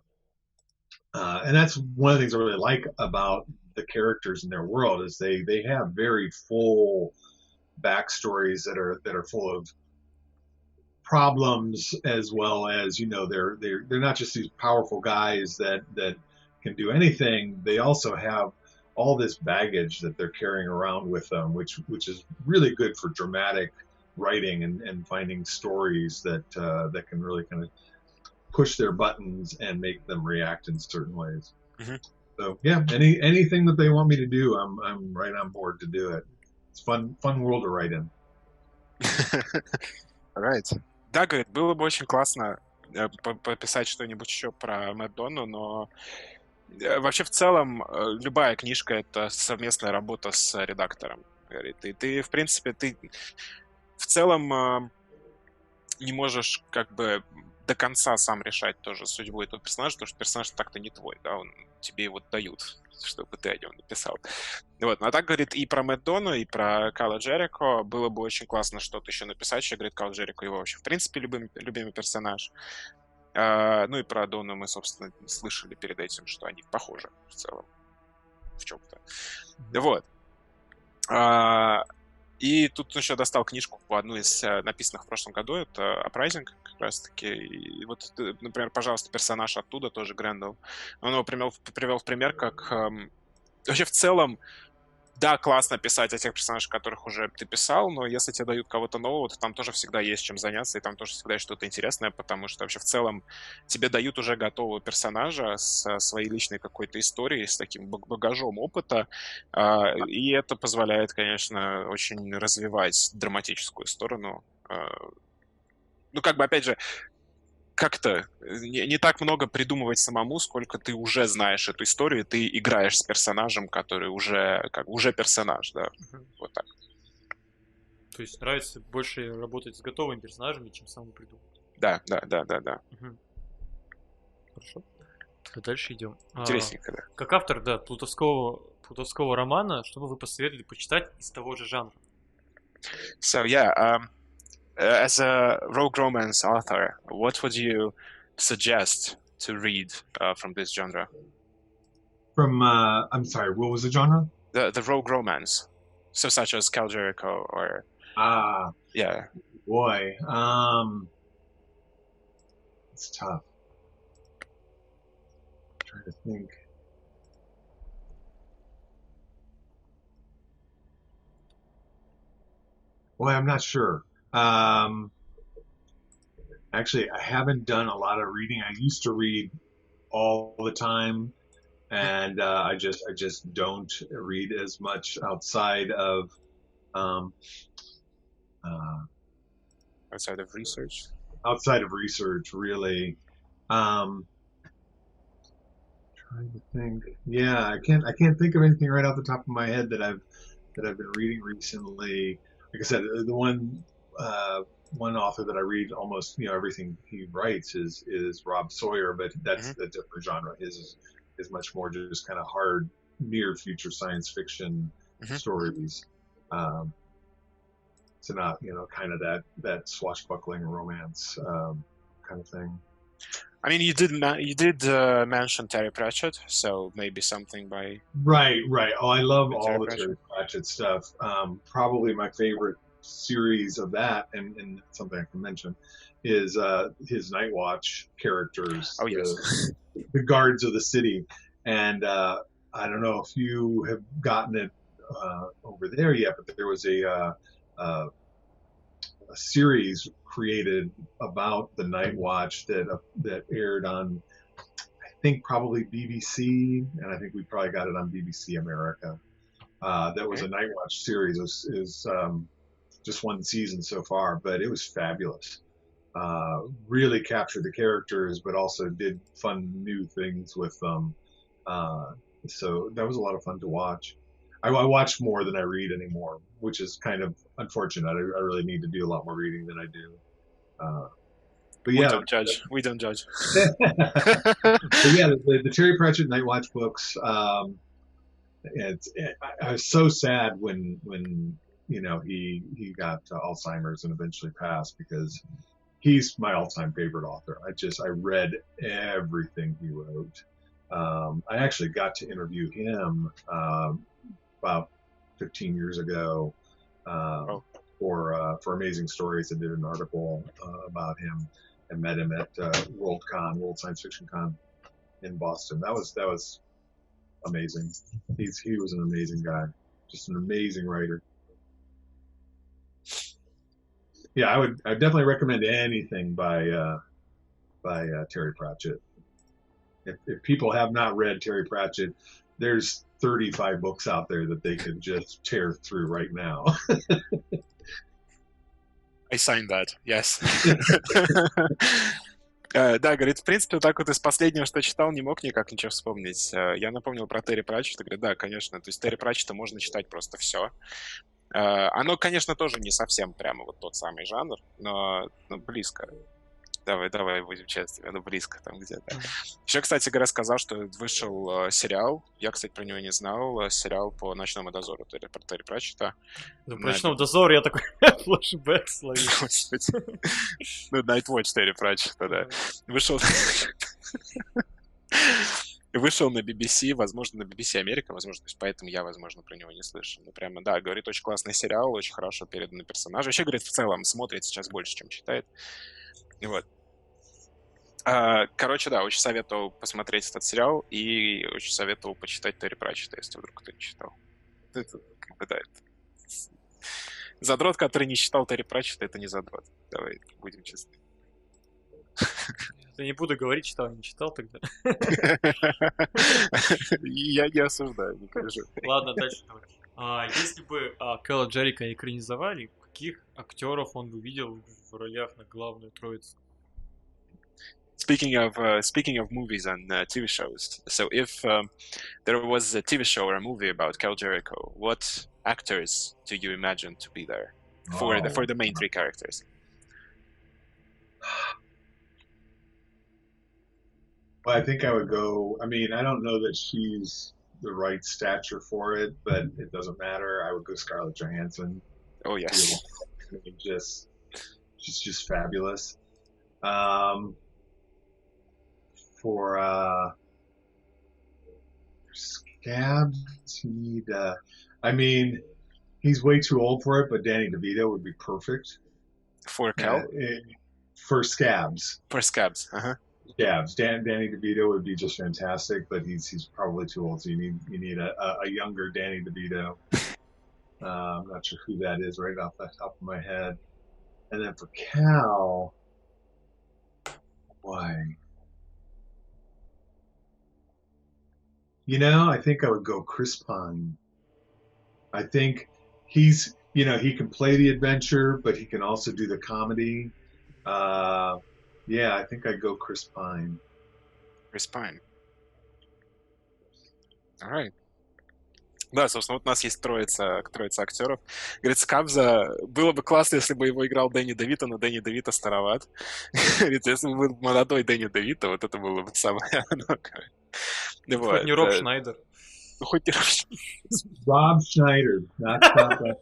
that's one of the things I really like about the characters in their world is they have very full backstories that are full of problems, as well as they're not just these powerful guys that can do anything. They also have all this baggage that they're carrying around with them, which is really good for dramatic writing and finding stories that can really kind of push their buttons and make them react in certain ways. So yeah, anything that they want me to do, I'm right on board to do it. It's fun world to write in. Right. Да, говорит, было бы очень классно пописать что-нибудь еще про Мэтт Донну, но вообще в целом любая книжка — это совместная работа с редактором. Говорит, и ты, в принципе, в целом не можешь как бы до конца сам решать тоже судьбу этого персонажа, потому что персонаж так-то не твой, да, тебе его дают, чтобы ты о нем написал. Вот, но так, говорит, и про Мэтт Донну, и про Кала Джерико было бы очень классно что-то еще написать, что, говорит, Кал Джерико его вообще в принципе любимый персонаж. Ну и про Донну мы, собственно, слышали перед этим, что они похожи в целом в чем-то. Вот. И тут еще достал книжку, одну из написанных в прошлом году, это Uprising как раз-таки. И вот, например, пожалуйста, персонаж оттуда, тоже Грендел. Он его привел в пример, как вообще в целом, да, классно писать о тех персонажах, которых уже ты писал, но если тебе дают кого-то нового, то там тоже всегда есть чем заняться, и там тоже всегда есть что-то интересное, потому что вообще в целом тебе дают уже готового персонажа со своей личной какой-то историей, с таким багажом опыта, и это позволяет, конечно, очень развивать драматическую сторону. Ну, как бы, опять же, как-то не так много придумывать самому, сколько ты уже знаешь эту историю, ты играешь с персонажем, который уже персонаж, да, вот так. То есть нравится больше работать с готовыми персонажами, чем самому придумать. Да. Хорошо. Дальше идем. Интересненько, да. Как автор, да, плутовского романа, что бы вы посоветовали почитать из того же жанра? So, yeah, as a rogue romance author, what would you suggest to read from this genre? From, I'm sorry, what was the genre? The rogue romance. So such as Cal Jericho or... yeah. Boy, it's tough. I'm trying to think. Boy, I'm not sure. Actually, I haven't done a lot of reading. I used to read all the time, and I just don't read as much outside of Outside of research. Really. Trying to think. Yeah, I can't think of anything right off the top of my head that I've been reading recently. Like I said, the one author that I read almost everything he writes is Rob Sawyer, but that's a different genre. His is much more just kind of hard, near future science fiction stories. So not kind of that swashbuckling romance kind of thing. I mean, you did mention Terry Pratchett, so maybe something by right. Oh, I love all the Pratchett. Terry Pratchett stuff. Probably my favorite series of that, and something I can mention, is his Night Watch characters. Oh yes, the guards of the city, and I don't know if you have gotten it over there yet, but there was a series created about the Night Watch that aired on, I think, probably BBC, and I think we probably got it on BBC America. That was a Night Watch series. It was just one season so far, but it was fabulous. Really captured the characters, but also did fun new things with them. So that was a lot of fun to watch. I watch more than I read anymore, which is kind of unfortunate. I really need to do a lot more reading than I do. But yeah, we don't judge. But yeah, the Terry Pratchett Night Watch books. I was so sad when he got Alzheimer's and eventually passed, because he's my all-time favorite author. I read everything he wrote. I actually got to interview him about 15 years ago for Amazing Stories. I did an article about him and met him at World Science Fiction Con in Boston. That was amazing. He was an amazing guy, just an amazing writer. Yeah, I definitely recommend anything by Terry Pratchett. If people have not read Terry Pratchett, there's 35 books out there that they could just tear through right now. I signed that, yes. Да, говорит, в принципе, вот так вот из последнего, что читал, не мог никак ничего вспомнить. Я напомнил про Терри Пратчетта, говорит, да, конечно, то есть Терри Пратчетта можно читать просто все. Оно, конечно, тоже не совсем прямо вот тот самый жанр, но близко. Давай будем честными, оно близко там где-то. Еще, кстати говоря, сказал, что вышел сериал, я, кстати, про него не знал, сериал по «Ночному дозору» про Терри Пратчетта. Ну, по «Ночному дозору» я такой флешбэк словил. Ну, Night Watch Терри Пратчетта, да. Вышел на BBC, возможно, на BBC Америка, возможно, то есть поэтому я, возможно, про него не слышал. Ну, прямо, да, говорит, очень классный сериал, очень хорошо переданы персонажи. Вообще, говорит, в целом смотрит сейчас больше, чем читает. Вот. Короче, да, очень советовал посмотреть этот сериал и очень советовал почитать Терри Пратчетта, если вдруг кто не читал. Это, как бы, да, это... Задрот, который не читал Терри Пратчетта, это не задрот. Давай будем честны. Я не буду говорить, читал, не читал тогда. Я не осуждаю, не переживай. Ладно, дальше давай. Если бы Кэла Джерико экранизовали, каких актеров он бы видел в ролях на главную троицу? Speaking of movies and TV shows, so if there was a TV show or a movie about Cal Jericho, what actors do you imagine to be there for the main three characters? Well, I think I would go. I mean, I don't know that she's the right stature for it, but it doesn't matter. I would go Scarlett Johansson. Oh yes, she's just fabulous. For Scabs, you need. I mean, he's way too old for it, but Danny DeVito would be perfect. For Cal? For Scabs. For Scabs, Scabs. Danny DeVito would be just fantastic, but he's probably too old. So you need a younger Danny DeVito. I'm not sure who that is right off the top of my head. And then for Cal, why? You know, I think I would go Chris Pine. I think he's, you know, he can play the adventure, but he can also do the comedy. Yeah, I think I'd go Chris Pine. Chris Pine. Alright. Да, собственно, вот у нас есть троица актеров. Говорит, Скабза, было бы классно, если бы его играл Дэнни Девито, но Дэнни Девито староват. Говорит, если бы был молодой Дэнни Девито, вот это было бы самое оно. Хоть не Роб Шнайдер. Ну, хоть не Роб Rob Schneider. Not that.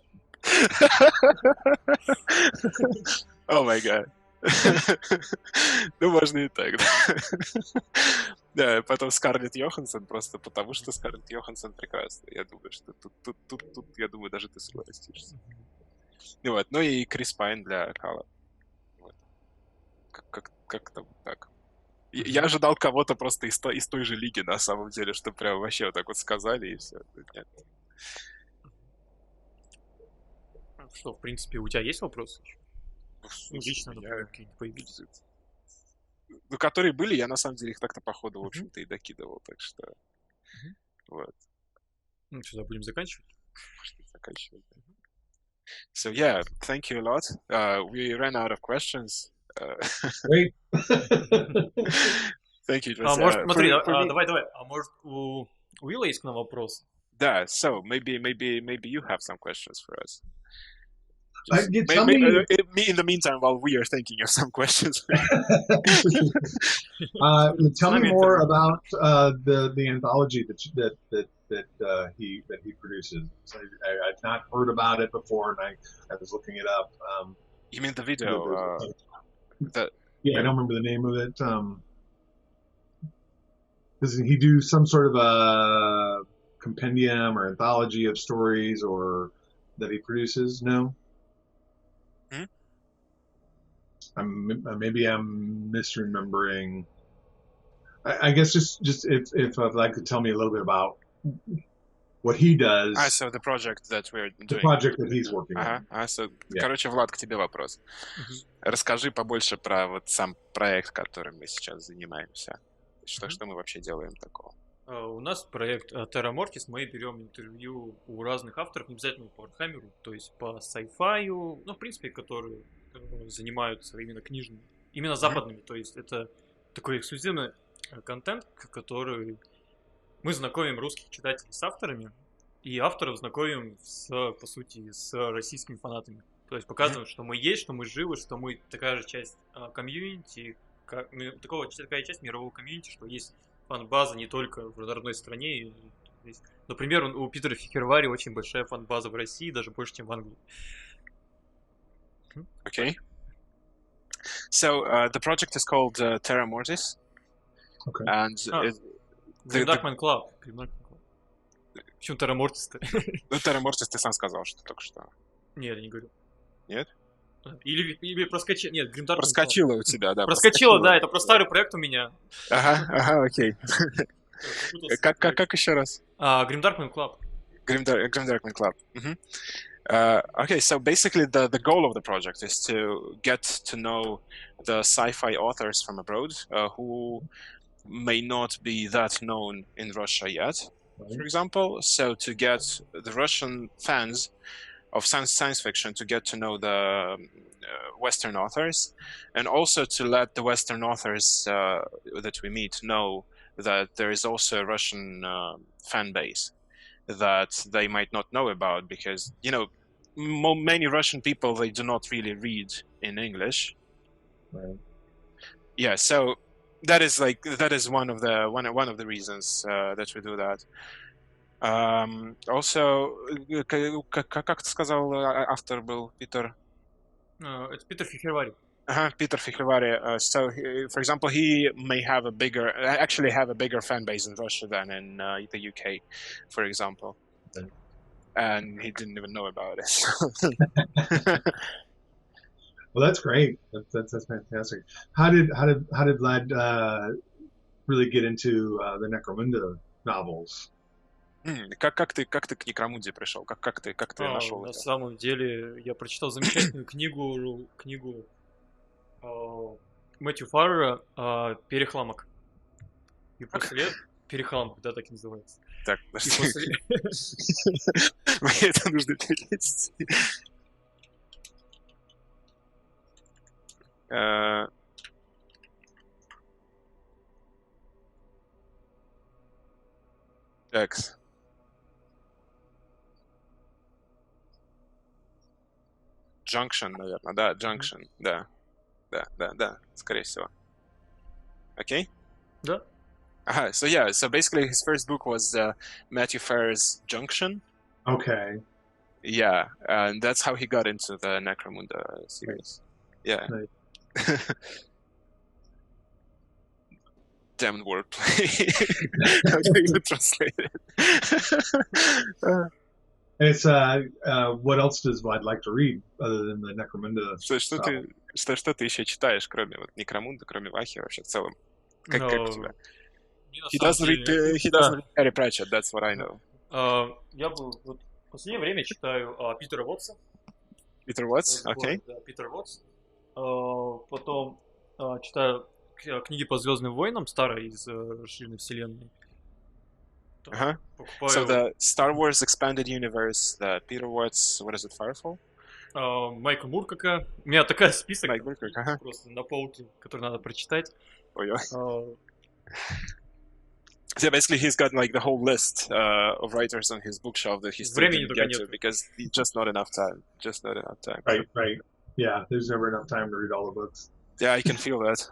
О май гад. Ну, можно и так, да. Да, потом Скарлетт Йоханссон, просто потому что Скарлетт Йоханссон прекрасна. Я думаю, что тут, я думаю, даже ты согласишься. Вот. Ну и Крис Пайн для Кала. Вот. Как-то так. Я ожидал кого-то просто из той же лиги, на самом деле, что прям вообще вот так вот сказали, и все. Нет. Что, в принципе, у тебя есть вопросы еще? Лично, например, какие-нибудь появились? Ну, которые были, я на самом деле их так-то по ходу, в общем-то, и докидывал, так что... Вот. Ну, что, будем заканчивать? Заканчивать. So, yeah, thank you a lot. We ran out of questions. Great. Thank you. Может, смотри, давай. А может, у Уилла есть к нам вопрос? Да, so, maybe you have some questions for us. Tell me in the meantime, while we are thinking of some questions. Tell me more about the anthology that he produces. I've not heard about it before, and I was looking it up. You mean the video? Yeah, I don't remember the name of it. Doesn't he do some sort of a compendium or anthology of stories or that he produces? No. Maybe I'm misremembering. I guess just if I'd like to tell me a little bit about what he does. So the project that we're doing. The project that he's working on. Короче, Влад, к тебе вопрос. Расскажи побольше про вот сам проект, которым мы сейчас занимаемся. Что мы вообще делаем такого? У нас проект Terra Mortis, мы берем интервью у разных авторов, не обязательно по Warhammer, то есть по sci-fi, ну, в принципе, которые занимаются именно книжными, именно западными, то есть это такой эксклюзивный контент, который мы знакомим русских читателей с авторами, и авторов знакомим, по сути, с российскими фанатами. То есть показываем, что мы есть, что мы живы, что мы такая же часть комьюнити, такая часть мирового комьюнити, что есть фан-база не только в родной стране. Например, у Питера Фихервари очень большая фан-база в России, даже больше, чем в Англии. Okay. So the project is called Terra Mortis. Okay. And Grimdarkman Club. Почему Terra Mortis-то? Ну, Terra Mortis ты сам сказал, что только что. Нет, я не говорю. Нет? Или проскочило. Нет, Grimdarkman проскочило у тебя, да. Проскочило, да, это про старый проект у меня. Ага, окей. Как еще раз? Grimdarkman Club. Grimdarkman Club. Okay, so basically the goal of the project is to get to know the sci-fi authors from abroad who may not be that known in Russia yet, for example. So to get the Russian fans of science fiction to get to know the Western authors, and also to let the Western authors that we meet know that there is also a Russian fan base that they might not know about, because, you know, many Russian people, they do not really read in English. Right. Yeah, so that is one of the reasons that we do that. Also, как ты сказал, автор был Питер? Это Питер Фихервари. Peter Fichlevari. So, for example, he may have a bigger fan base in Russia than in the UK, for example. Okay. And he didn't even know about it. Well, that's great. That's fantastic. How did Vlad really get into the Necromunda novels? Как ты к Некромунде пришел? Как ты нашел на это? самом деле, я прочитал замечательную книгу Мэтью Фаррера «Перехламок». И Перехалмк, да, так и называется. Так, И подожди. после... Мне это нужно перевести. Так. Junction, наверное, да, Junction, да, скорее всего. Okay? Да. So yeah, so basically his first book was Matthew Farr's Junction. Okay. Yeah, and that's how he got into the Necromunda series. Yeah. Nice. Damn wordplay. How do you translate it? It's what else does Vlad like to read other than the Necromunda? Что ты еще читаешь, кроме вот Некромунда, кроме Вахи вообще в целом? Как у тебя? He doesn't read Harry Pratchett, that's what I know. Я бы вот в последнее время читаю Питера Уотса. Peter Watts, окей. Да, Питер Уотс. Потом читаю книги по Звездным войнам, старые из расширенной вселенной. Uh-huh. Покупаю... So the Star Wars Expanded Universe, the Peter Watts, what is it, Firefall? Майкл Муркака. У меня такая список Майк Муркак, ага. просто на полке, который надо прочитать. Ой-ой. So basically he's got like the whole list of writers on his bookshelf that he still didn't get to because just not enough time. Right. Yeah, there's never enough time to read all the books. Yeah, I can feel that.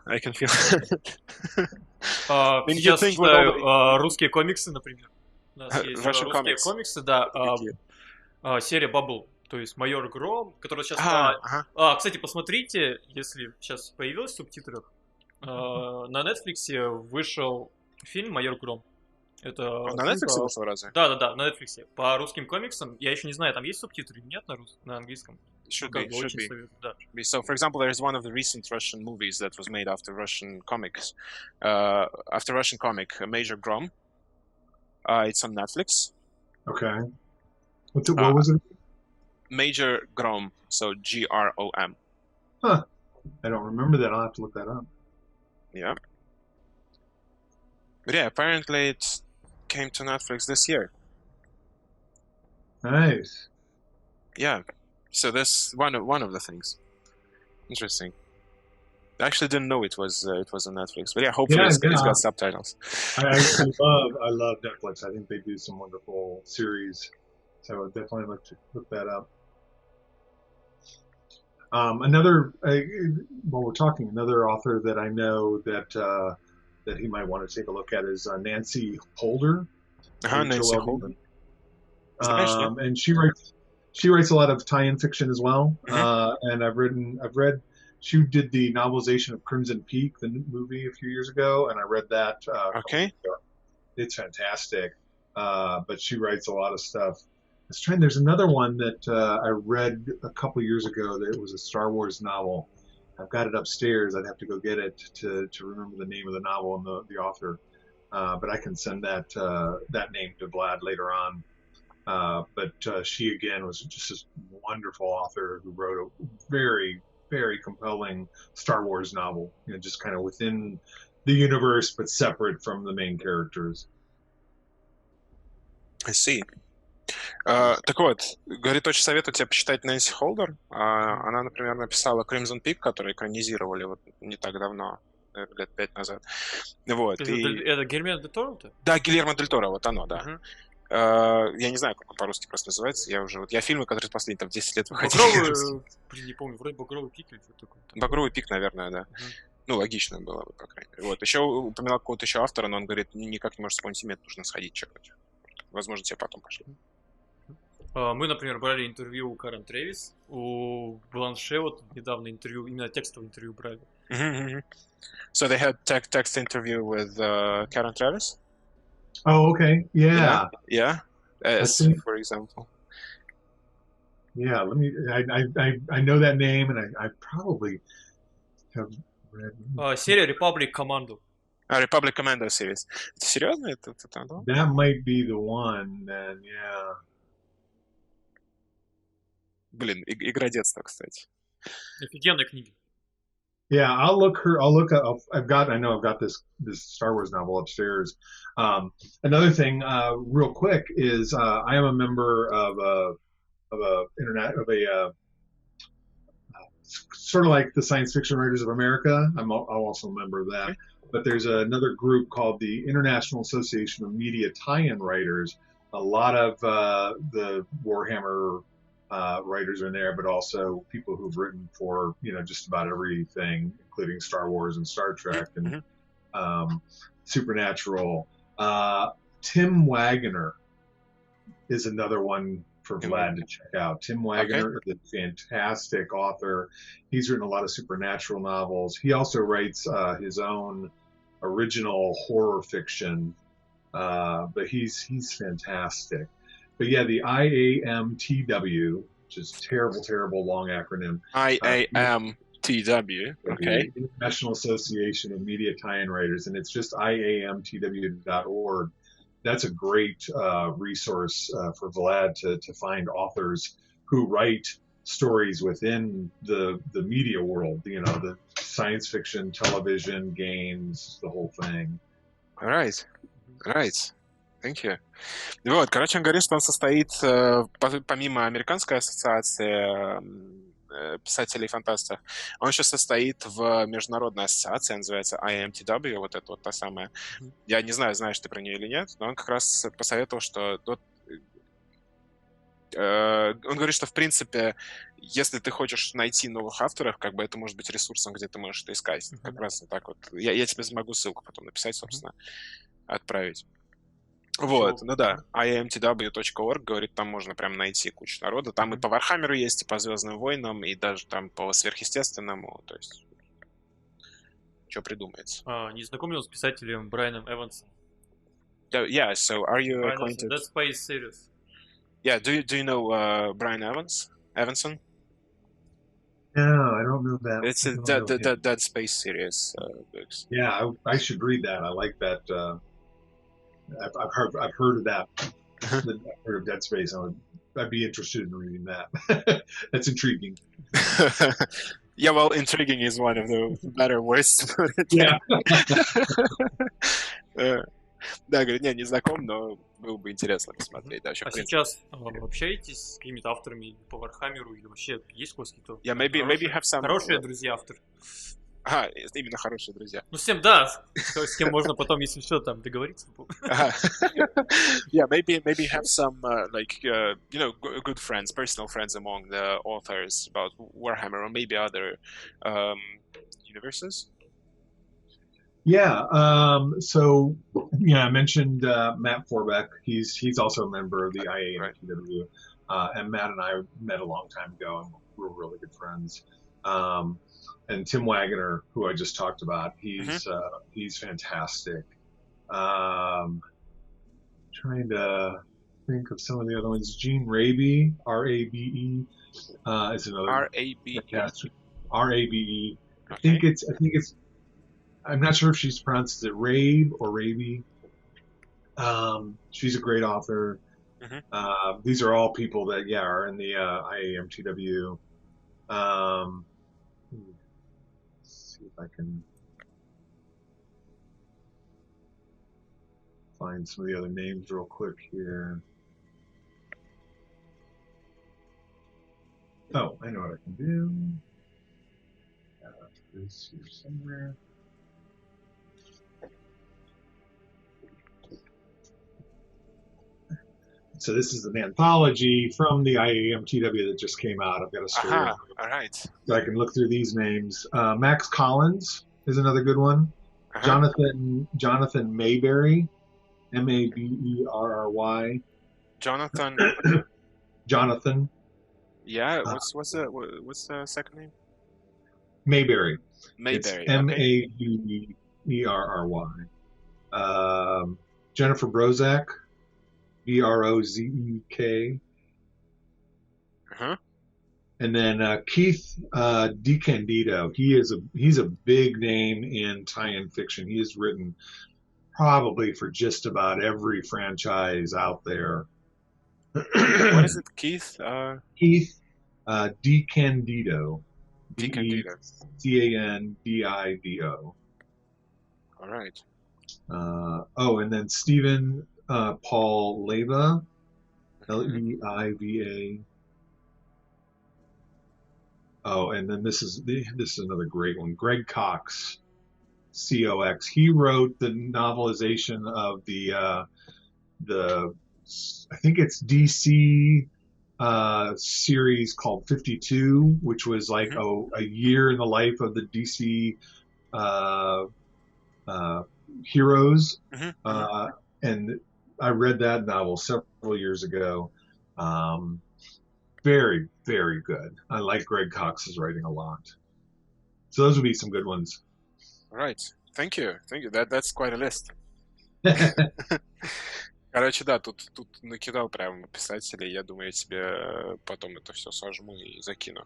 Сейчас читаю русские комиксы, например. У нас есть русские комиксы, да. Серия Bubble, то есть Майор Гром, которая сейчас... Кстати, посмотрите, если сейчас появилась в субтитрах, на Netflix вышел фильм «Майор Гром». Это на Netflix вышел разве? Да, на Netflix. По русским комиксам, я еще не знаю, там есть субтитры или нет на английском? Should be. So, for example, there is one of the recent Russian movies that was made after Russian comics. After Russian comic, Major Grom. It's on Netflix. Okay. What was it? Major Grom. So Grom. Huh. I don't remember that. I'll have to look that up. Yeah. But yeah, apparently it came to Netflix this year. Nice. Yeah. So that's one of the things. Interesting. I actually didn't know it was on Netflix, but yeah, hopefully it's got subtitles. I love Netflix. I think they do some wonderful series, so I would definitely look that up. While we're talking, another author that I know that he might want to take a look at is Nancy Holder. Nancy Holder. And she writes a lot of tie-in fiction as well. And I've read. She did the novelization of Crimson Peak, the movie, a few years ago, and I read that. Okay. It's fantastic. But she writes a lot of stuff. There's another one that I read a couple years ago that was a Star Wars novel. I've got it upstairs. I'd have to go get it to remember the name of the novel and the author. But I can send that name to Vlad later on. But she, again, was just this wonderful author who wrote a very, very compelling Star Wars novel, just kind of within the universe, but separate from the main characters. I see. Так вот, говорит, очень советую тебе почитать Нэнси Холдер. Она, например, написала Crimson Peak, который экранизировали вот не так давно, наверное, лет 5 назад. Вот. Это Гильермо дель Торо-то? Да, Гильермо дель Торо, вот оно, да. Я не знаю, как он по-русски просто называется. Я фильмы, которые последние там 10 лет выходили. Не помню, вроде «Багровый пик» или что-то такое. «Багровый пик», наверное, да. Ну, логично было бы, по крайней мере. Вот. Еще упоминал какого-то еще автора, но он говорит, никак не может вспомнить имя, нужно сходить чекнуть. Возможно, тебе потом пошли. Мы, например, брали интервью у Карен Трэвис, у Бланше вот недавно интервью, именно текстовое интервью брали. So they had text interview with Karen Travis? Oh, okay. Yeah. For example. Yeah, I know that name, and I probably have read... Серия Republic Commando. Republic Commando series. Это серьезно? Это там? That might be the one, then, yeah. Блин, игра детства, кстати. Офигенные книги. Yeah, I'll look her. I'll look. I've got. I know I've got this Star Wars novel upstairs. Another thing, real quick, is I am a member of a sort of like the Science Fiction Writers of America. I'm also a member of that. Okay. But there's another group called the International Association of Media Tie-in Writers. A lot of the Warhammer writers are in there, but also people who've written for just about everything, including Star Wars and Star Trek and Supernatural. Tim Wagner is another one for Vlad to check out. Tim Wagner is a fantastic author. He's written a lot of supernatural novels. He also writes his own original horror fiction, but he's fantastic. But yeah, the IAMTW, which is terrible long acronym. IAMTW. Okay. International Association of Media Tie-in Writers, and it's just IAMTW.org. That's a great resource for Vlad to find authors who write stories within the media world, the science fiction, television, games, the whole thing. All right. Thank you. Вот, короче, он говорит, что он состоит, помимо Американской ассоциации писателей-фантастов, он еще состоит в международной ассоциации, называется IMTW, вот это вот та самая. Я не знаю, знаешь ты про нее или нет, но он как раз посоветовал, что... Он говорит, что, в принципе, если ты хочешь найти новых авторов, как бы это может быть ресурсом, где ты можешь это искать. Как раз вот так вот. Я тебе смогу ссылку потом написать, собственно, отправить. Вот, ну да, imtw.org, говорит, там можно прям найти кучу народа. Там и по Warhammer есть, и по Звездным войнам, и даже там по сверхъестественному, то есть что придумается. Не знакомил с писателем Брайаном Эвансом? Yeah, so are you Brian acquainted? That's Space Series. Yeah, do you know Brian Evanson? No, I don't know that. It's that Space Series books. Yeah, I should read that. I like that. I've heard of that. I've heard of Dead Space. I'd be interested in reading that. That's intriguing. Yeah, well, intriguing is one of the better words to put it. Yeah. Да, говорит, не знаком, но было бы интересно посмотреть. Да, сейчас общаетесь с какими-то авторами по Warhammer или вообще есть какие-то maybe have some... хорошие друзья-авторы? Именно хорошие друзья. Ну, с кем, да, с кем можно потом, если что, там договориться. Yeah, maybe have some good friends, personal friends among the authors about Warhammer or maybe other universes. Yeah. So I mentioned Matt Forbeck. He's also a member of the IAMTW, and Matt and I met a long time ago, and we're really good friends. And Tim Wagner, who I just talked about, he's fantastic. Trying to think of some of the other ones. Gene Rabe, R-A-B-E, is another. R-A-B-E. R-A-B-E. Okay. I think it's. I'm not sure if she's pronounced it Rabe or Rabe. She's a great author. These are all people that are in the IAMTW. See if I can find some of the other names real quick here. Oh, I know what I can do. This here somewhere. So this is an anthology from the IAMTW that just came out. I've got a story. All right. So I can look through these names. Max Collins is another good one. Jonathan Mayberry, M-A-B-E-R-R-Y. Jonathan. Yeah. What's the second name? Mayberry. Mayberry. It's M-A-B-E-R-R-Y. Jennifer Brozak. B-R-O-Z-E-K. And then Keith DeCandido. He's a big name in tie-in fiction. He has written probably for just about every franchise out there. What is it, Keith? Keith DeCandido. Candido. Candido. All right. And then Stephen Paul Leiva, Leiva. Oh, and then this is another great one. Greg Cox, Cox. He wrote the novelization of the I think it's DC series called 52, which was like a year in the life of the DC heroes. And I read that novel several years ago. Very, very good. I like Greg Cox's writing a lot. So those would be some good ones. All right. Thank you. That's quite a list. Короче, да, тут накидал прям писателей. Я думаю, я тебе потом это все сожму и закину.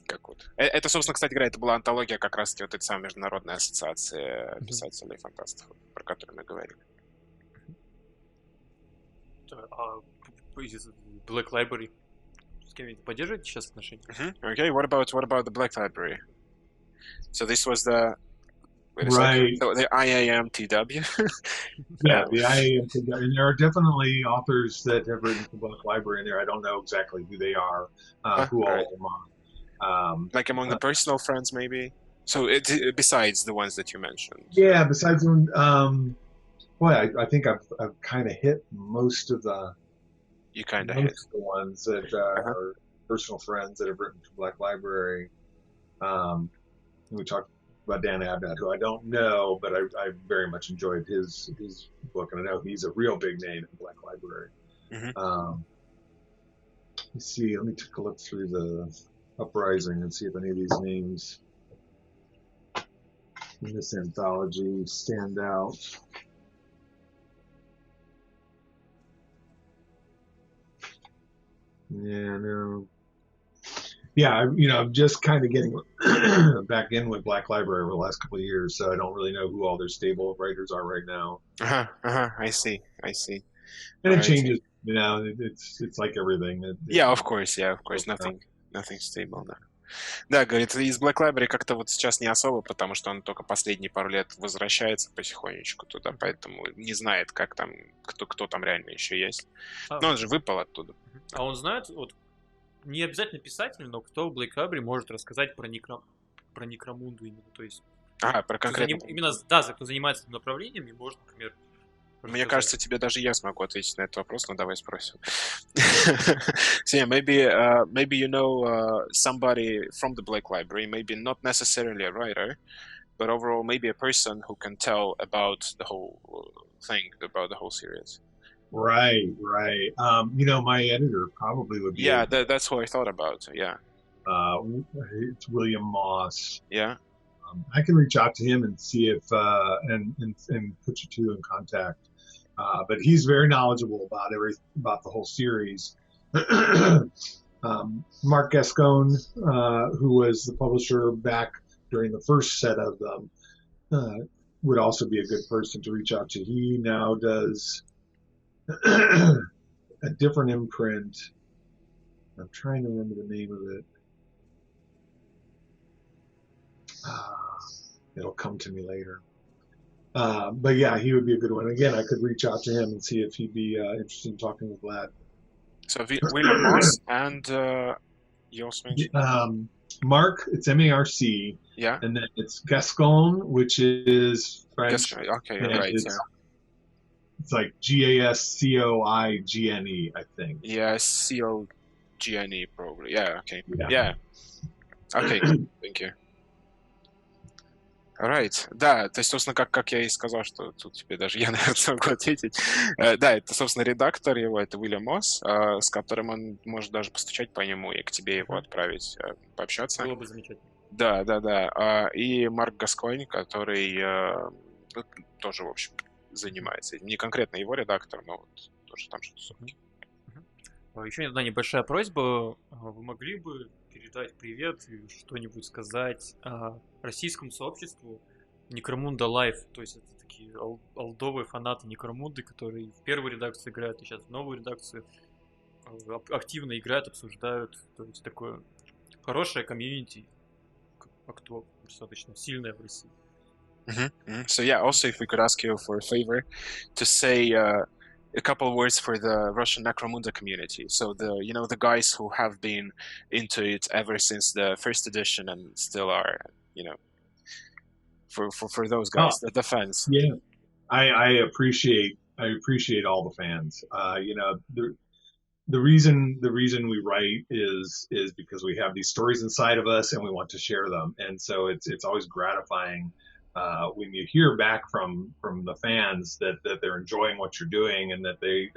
Как вот. Это, собственно, кстати говоря, это была антология как раз-таки вот этой самой международной ассоциации писателей фантастов, про которую мы говорили. Black Library. С кем-нибудь поддерживаете сейчас отношения? Okay, what about the Black Library? So this was the IAMTW. Yeah, the IAMTW. And there are definitely authors that have written for Black Library in there. I don't know exactly who they are, who all of them are. Like among the personal friends, maybe? So besides the ones that you mentioned. Yeah, besides them, I think I've kind of hit most of the... You kind of hit the ones that are personal friends that have written for Black Library. We talked about Dan Abnett, who I don't know, but I very much enjoyed his book, and I know he's a real big name in Black Library. Let's see. Let me take a look through the Uprising and see if any of these names in this anthology stand out. Yeah, no. Yeah, I'm just kind of getting back in with Black Library over the last couple of years, so I don't really know who all their stable of writers are right now. I see. And it changes, it's like everything. Of course, nothing stable, да. Да, говорит, из Black Library как-то вот сейчас не особо, потому что он только последние пару лет возвращается потихонечку туда, поэтому не знает, как там, кто там реально еще есть. Но он же выпал оттуда. А он знает, вот, не обязательно писатель, но кто в Black Library может рассказать про Necromunda именно, то есть... про конкретно... Именно, да, кто занимается этим направлением, и может, например... Мне кажется, тебе даже я смогу ответить на этот вопрос, но давай спросим. So yeah, maybe you know somebody from the Black Library, maybe not necessarily a writer, but overall maybe a person who can tell about the whole thing, about the whole series. Right. My editor probably would be. Yeah, that's what I thought about. Yeah. It's William Moss. Yeah. I can reach out to him and see if and put you two in contact. But he's very knowledgeable about the whole series. Mark Gascon, who was the publisher back during the first set of them, would also be a good person to reach out to. He now does a different imprint. I'm trying to remember the name of it. It'll come to me later. But yeah, he would be a good one. Again, I could reach out to him and see if he'd be interested in talking with Vlad. So William Moss and you also mentioned? Mark, it's M-A-R-C. Yeah. And then it's Gascon, which is French. Gascon. Okay, right. It's like Gascoigne, I think. Yeah, Cogne probably. Yeah, okay. Yeah. Okay, thank you. Alright, да, то есть, собственно, как я и сказал, что тут тебе даже я, наверное, смогу ответить. Да, это, собственно, редактор его, это Уильям Мосс, с которым он может даже постучать по нему и к тебе его отправить, пообщаться. Было бы замечательно. Да. И Марк Гасконь, который тоже, в общем, занимается. Не конкретно его редактор, но вот тоже там что-то. Еще одна небольшая просьба. Вы могли бы передать привет и что-нибудь сказать российскому сообществу Necromunda Live, то есть это такие олдовые фанаты Necromunды, которые в первую редакцию играют, и сейчас в новую редакцию активно играют, обсуждают, то есть такое хорошая комьюнити, кто достаточно сильная в России. So yeah, also if we could ask you for a favor to say a couple words for the Russian Necromunda community. So the guys who have been into it ever since the first edition and still are, for those guys, the fans. Yeah, I appreciate all the fans. The reason we write is because we have these stories inside of us and we want to share them, and so it's always gratifying when you hear back from the fans that they're enjoying what you're doing and that they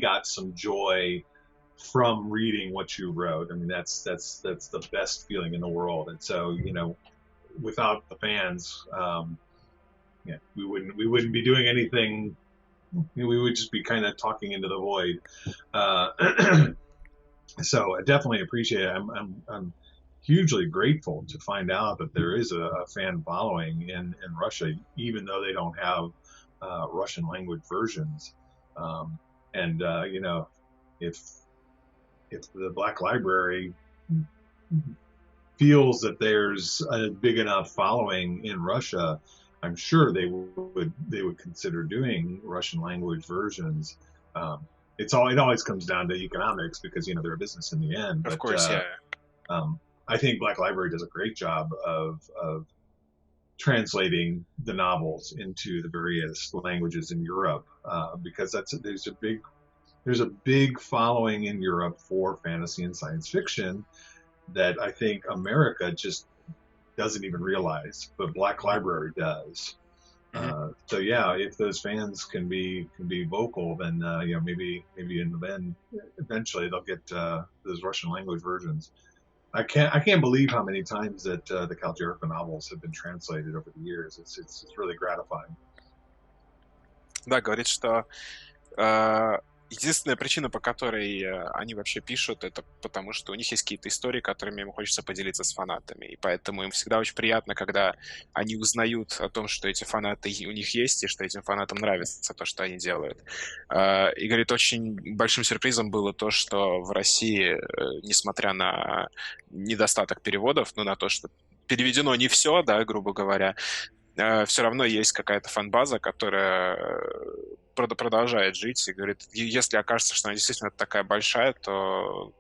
got some joy from reading what you wrote. I mean, that's the best feeling in the world. And so, without the fans, we wouldn't be doing anything. We would just be kind of talking into the void. So I definitely appreciate it. I'm hugely grateful to find out that there is a fan following in Russia, even though they don't have Russian language versions. If the Black Library feels that there's a big enough following in Russia, I'm sure they would consider doing Russian language versions. It always comes down to economics because they're a business in the end. Of course, yeah. I think Black Library does a great job of translating the novels into the various languages in Europe because there's a big following in Europe for fantasy and science fiction that I think America just doesn't even realize, but Black Library does. So yeah, if those fans can be vocal, then maybe in the end eventually they'll get those Russian language versions. I can't believe how many times that the Cal Jericho novels have been translated over the years. It's really gratifying. Да, говорит, что единственная причина, по которой они вообще пишут, это потому, что у них есть какие-то истории, которыми им хочется поделиться с фанатами. И поэтому им всегда очень приятно, когда они узнают о том, что эти фанаты у них есть, и что этим фанатам нравится то, что они делают. И, говорит, очень большим сюрпризом было то, что в России, несмотря на недостаток переводов, на то, что переведено не все, да, грубо говоря, все равно есть какая-то фан-база, которая продолжает жить, и говорит, если окажется, что она действительно такая большая, то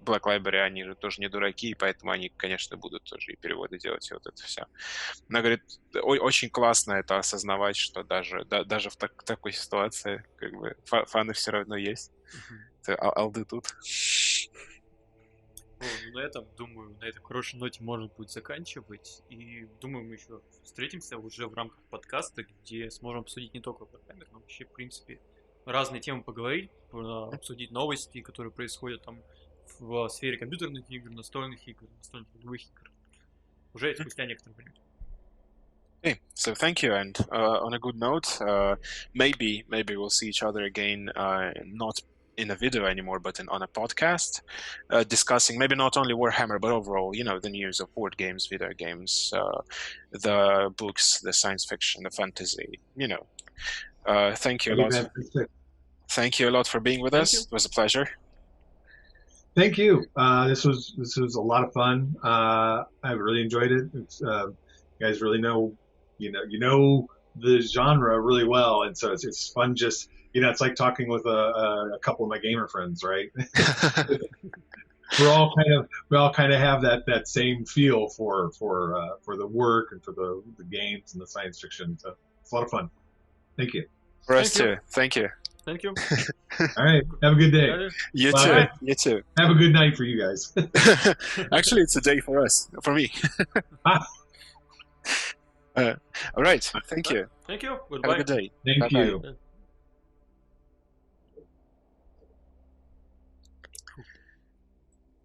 Black Library, они же тоже не дураки, и поэтому они, конечно, будут тоже и переводы делать, и вот это все. Но, говорит, очень классно это осознавать, что даже в такой ситуации фаны все равно есть. Алды тут. На этом, думаю, на этой хорошей ноте можно будет заканчивать. И думаю, мы еще встретимся уже в рамках подкаста, где сможем обсудить не только Warhammer, но вообще, в принципе, разные темы поговорить, обсудить новости, которые происходят там в сфере компьютерных игр, настольных игр, настольных игровых игр. Уже спустя некоторое время. Okay, so thank you, and on a good note, maybe we'll see each other again, not in a video anymore, but on a podcast, discussing maybe not only Warhammer, but overall, the news of board games, video games, the books, the science fiction, the fantasy, Thank you a lot. Thank you a lot for being with us. It was a pleasure. Thank you. This was a lot of fun. I've really enjoyed it. It's, you guys really know the genre really well, and so it's fun. Just it's like talking with a couple of my gamer friends, right? we all kind of have that same feel for the work and for the games and the science fiction. So it's a lot of fun. Thank you. For us too. Thank you. Thank you. All right. Have a good day. You Bye. too. You too. Have a good night for you guys. Actually, it's a day for us, for me. All right. Thank you. Thank you. Goodbye. Have a good day. Thank Bye-bye. you.